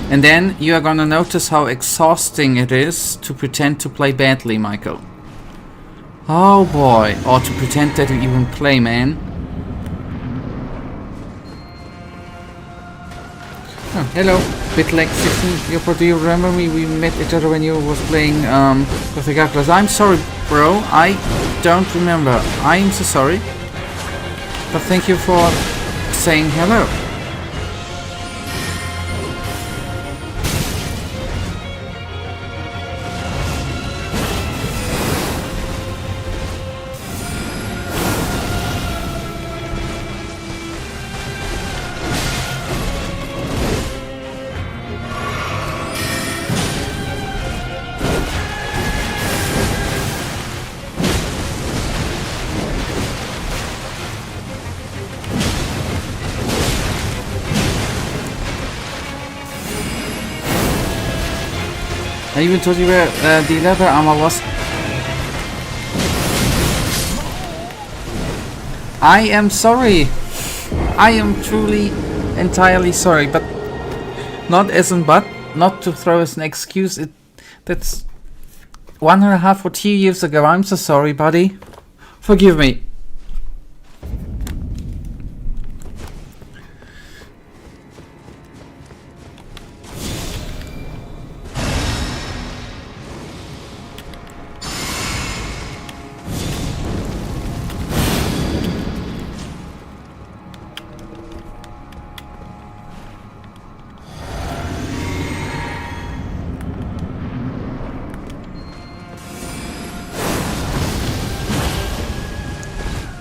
And then you are gonna notice how exhausting it is to pretend to play badly, Michael. Oh boy, or to pretend that you even play, man. Oh, hello, BitLeg16. Do you remember me? We met each other when you was playing Gothic Atlas. I'm sorry, bro. I don't remember. I'm so sorry. But thank you for saying hello. I even told you where the leather armor was. I am sorry. I am truly, entirely sorry, but not as in but, not to throw as an excuse. That's 1.5 or 2 years ago. I'm so sorry, buddy. Forgive me.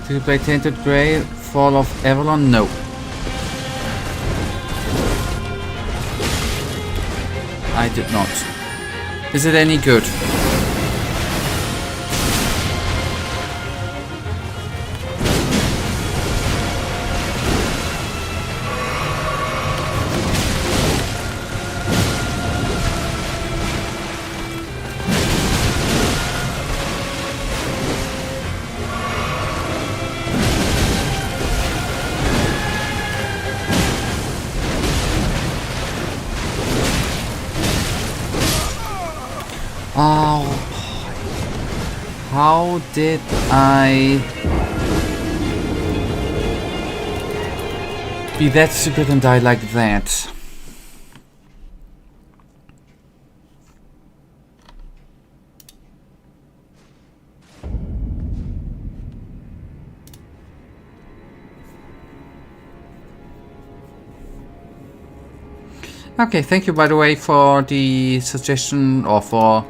Did you play Tainted Grail, Fall of Avalon? No. I did not. Is it any good? Oh, how did I be that stupid and die like that? Okay, thank you by the way for the suggestion or for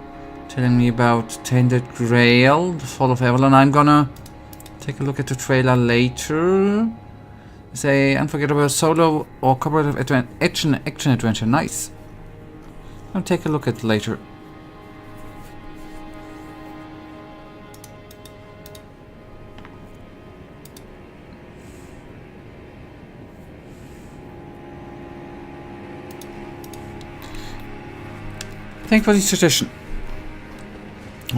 telling me about Tainted Grail, the Fall of Avalon. I'm gonna take a look at the trailer later. It's a unforgettable solo or cooperative action adventure. Nice. I'll take a look at it later. Thank you for the suggestion.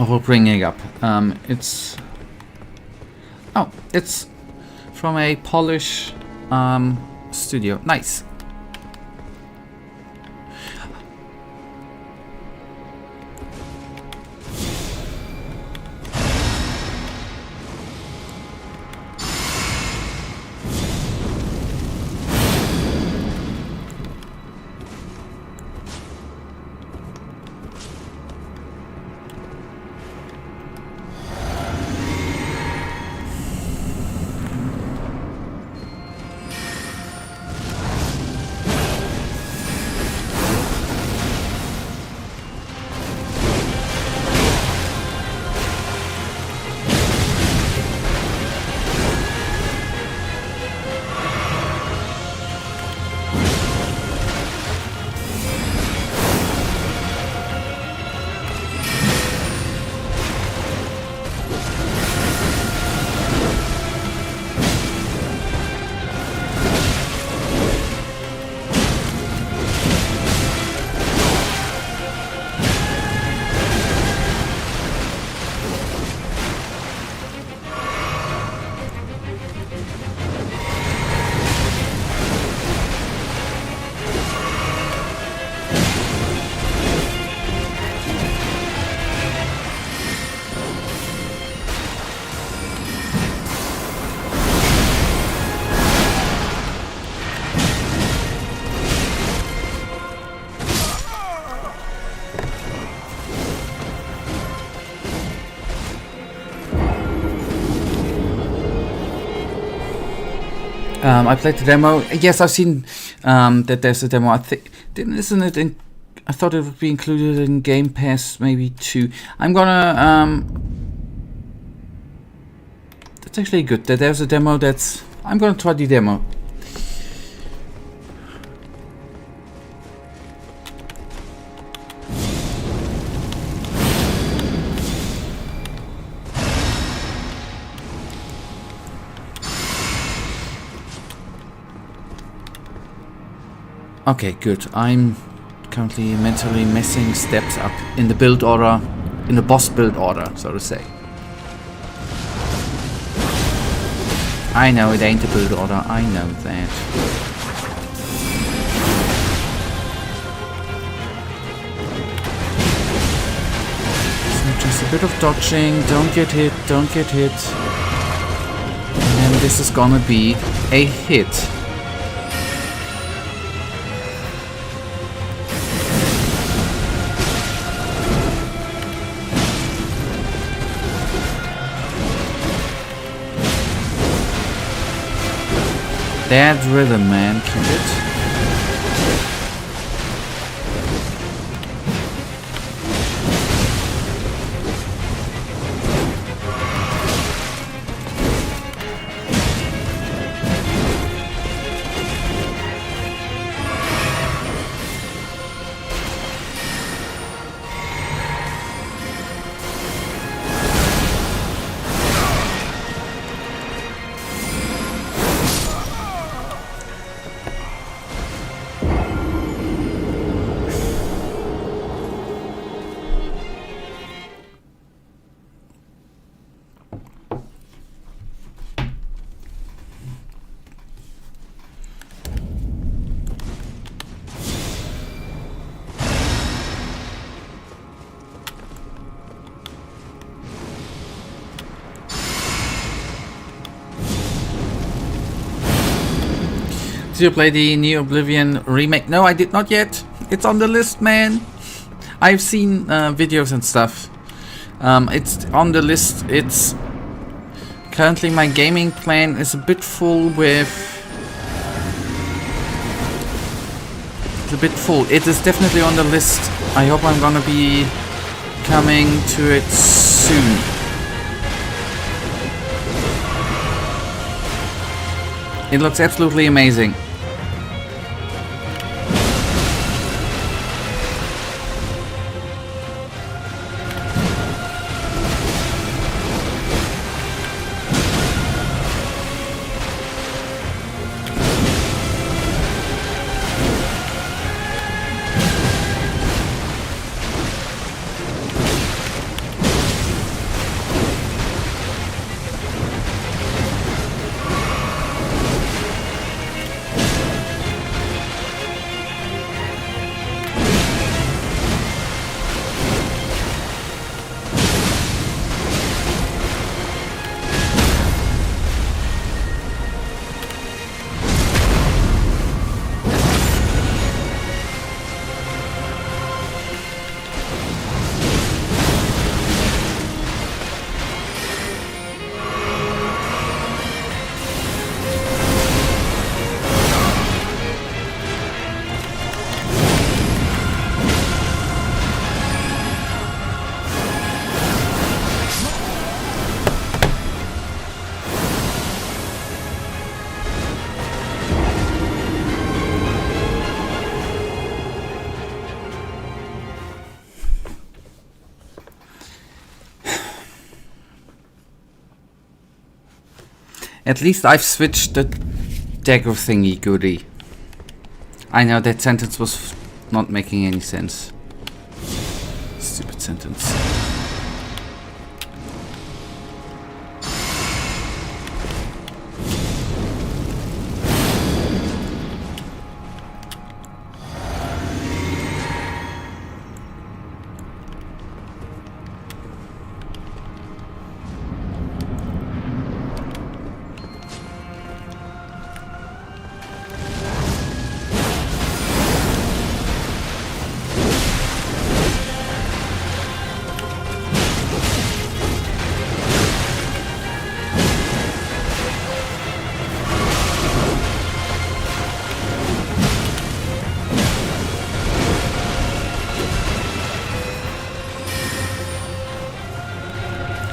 For bringing up. It's from a Polish studio. Nice. I played the demo. Yes, I've seen that there's a demo. I think isn't it in? I thought it would be included in Game Pass maybe too. I'm gonna that's actually good. That there's a demo. I'm gonna try the demo. Okay, good. I'm currently mentally messing steps up in the build order, in the boss build order, so to say. I know it ain't a build order, I know that. So just a bit of dodging, don't get hit, don't get hit. And then this is gonna be a hit. That rhythm, man, keep it. Did you play the New Oblivion remake? No, I did not yet. It's on the list, man. I've seen videos and stuff. It's on the list. It's currently my gaming plan is a bit full with. It's a bit full. It is definitely on the list. I hope I'm gonna be coming to it soon. It looks absolutely amazing. At least I've switched the dagger thingy goody. I know that sentence was not making any sense. Stupid sentence.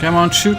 Come on, shoot.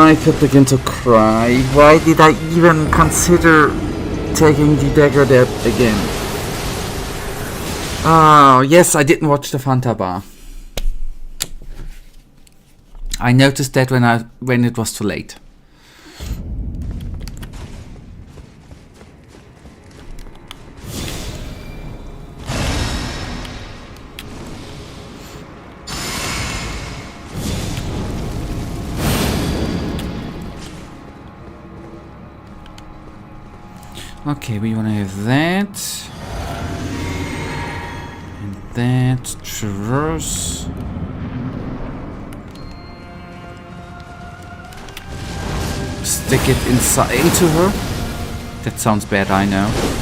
I could begin to cry. Why did I even consider taking the dagger there again? Oh, yes, I didn't watch the Fanta bar. I noticed that when it was too late. Okay, we wanna have that. And that. Traverse. Stick it inside into her. That sounds bad, I know.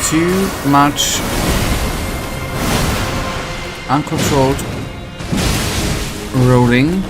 Too much uncontrolled rolling.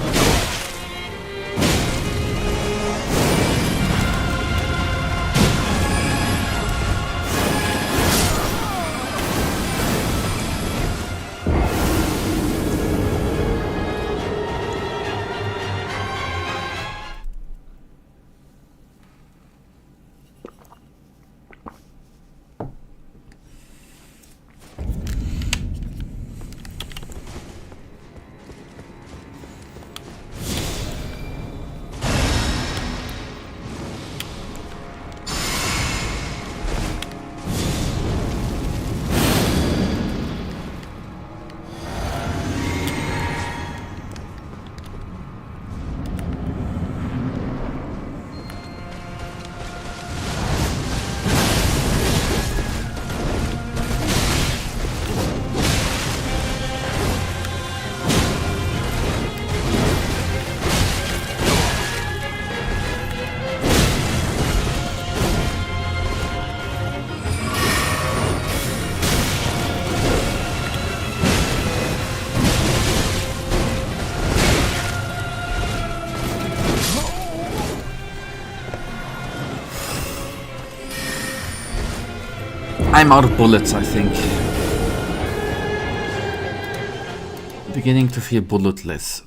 I'm out of bullets, I think. Beginning to feel bulletless.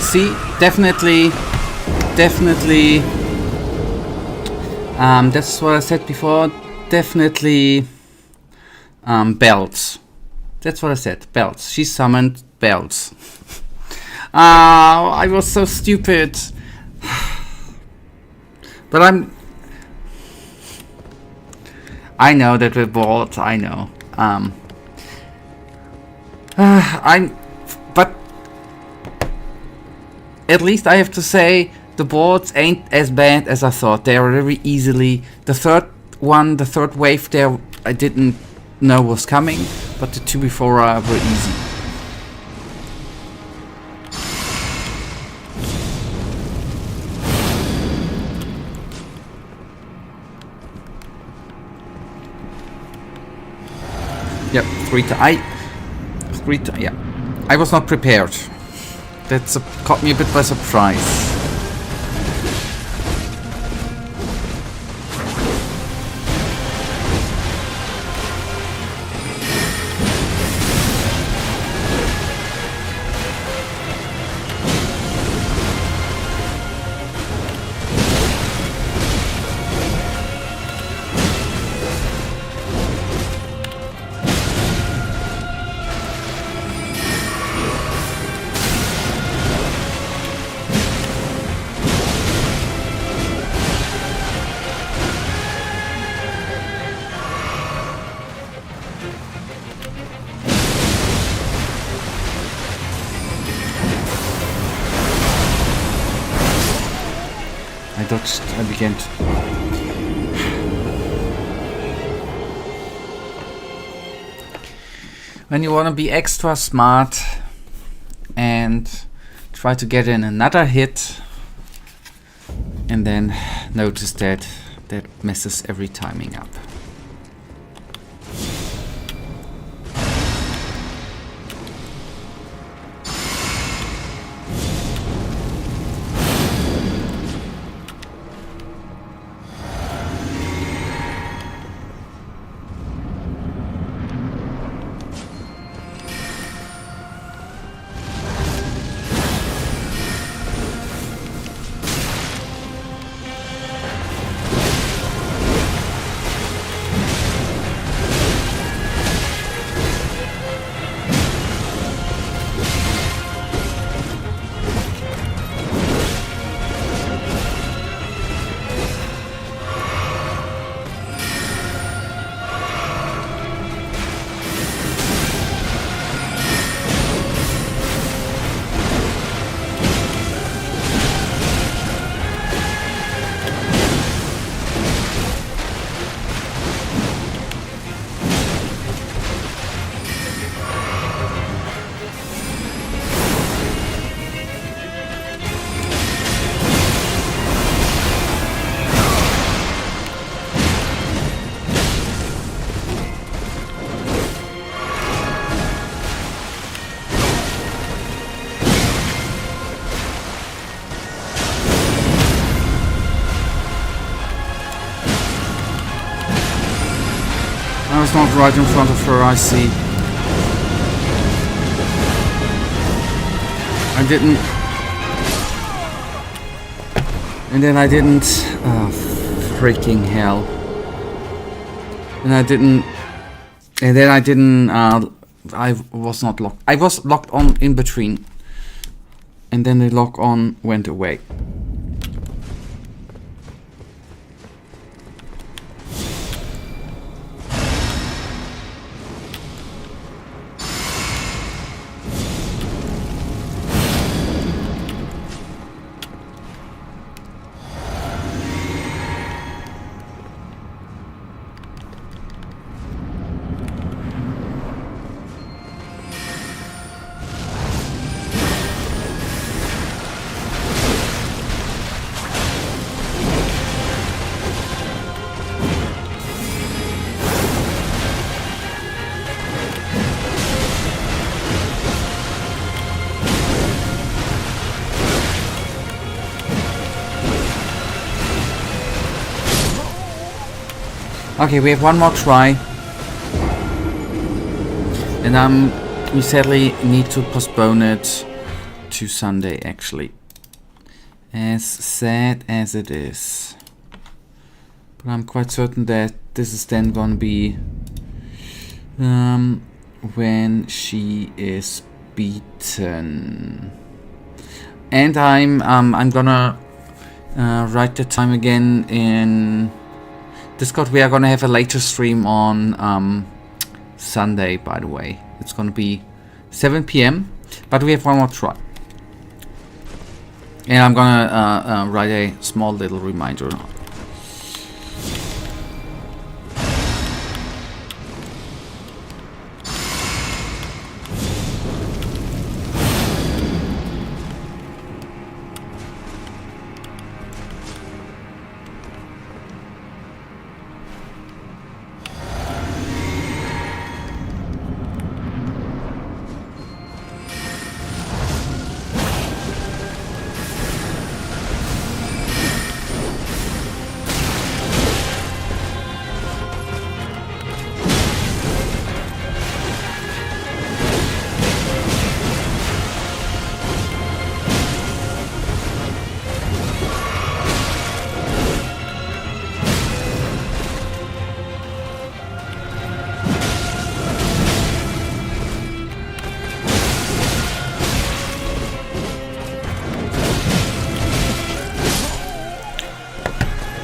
see, definitely. That's what I said before. Definitely bells. That's what I said. Bells. She summoned bells. I was so stupid. But I know that we're bored. I know. But at least I have to say the boards ain't as bad as I thought. They are very easily. The third wave there, I didn't know was coming, but the two before were easy. Yep, yeah. I was not prepared. That caught me a bit by surprise. I began to... When you want to be extra smart and try to get in another hit and then notice that messes every timing up. I was not right in front of her, I see. I didn't... And then I didn't... freaking hell. And I didn't... And then I didn't... I was not locked. I was locked on in between. And then the lock on went away. Okay, we have one more try. And we sadly need to postpone it to Sunday, actually. As sad as it is. But I'm quite certain that this is then gonna be when she is beaten. And I'm gonna write the time again in Discord. We are gonna have a later stream on Sunday, by the way. It's gonna be 7 PM, but we have one more try. And I'm gonna write a small little reminder.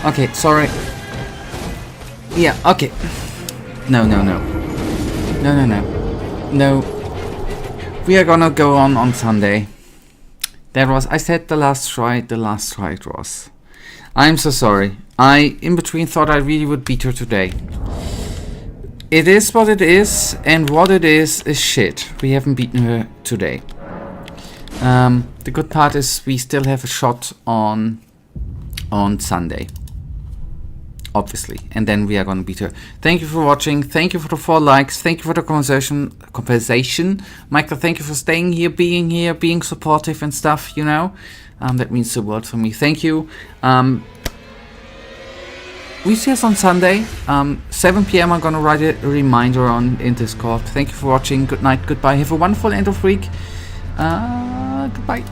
Okay, sorry. Yeah, okay. No. We are gonna go on Sunday. That was, I said the last try it was. I'm so sorry. I, in between, thought I really would beat her today. It is what it is, and what it is shit. We haven't beaten her today. The good part is we still have a shot on Sunday. Obviously, and then we are gonna beat her. Thank you for watching. Thank you for the 4 likes. Thank you for the conversation. Michael, thank you for staying here, being supportive and stuff. You know, that means the world for me. Thank you. We see us on Sunday, 7 PM. I'm gonna write a reminder in Discord. Thank you for watching. Good night. Goodbye. Have a wonderful end of week. Goodbye.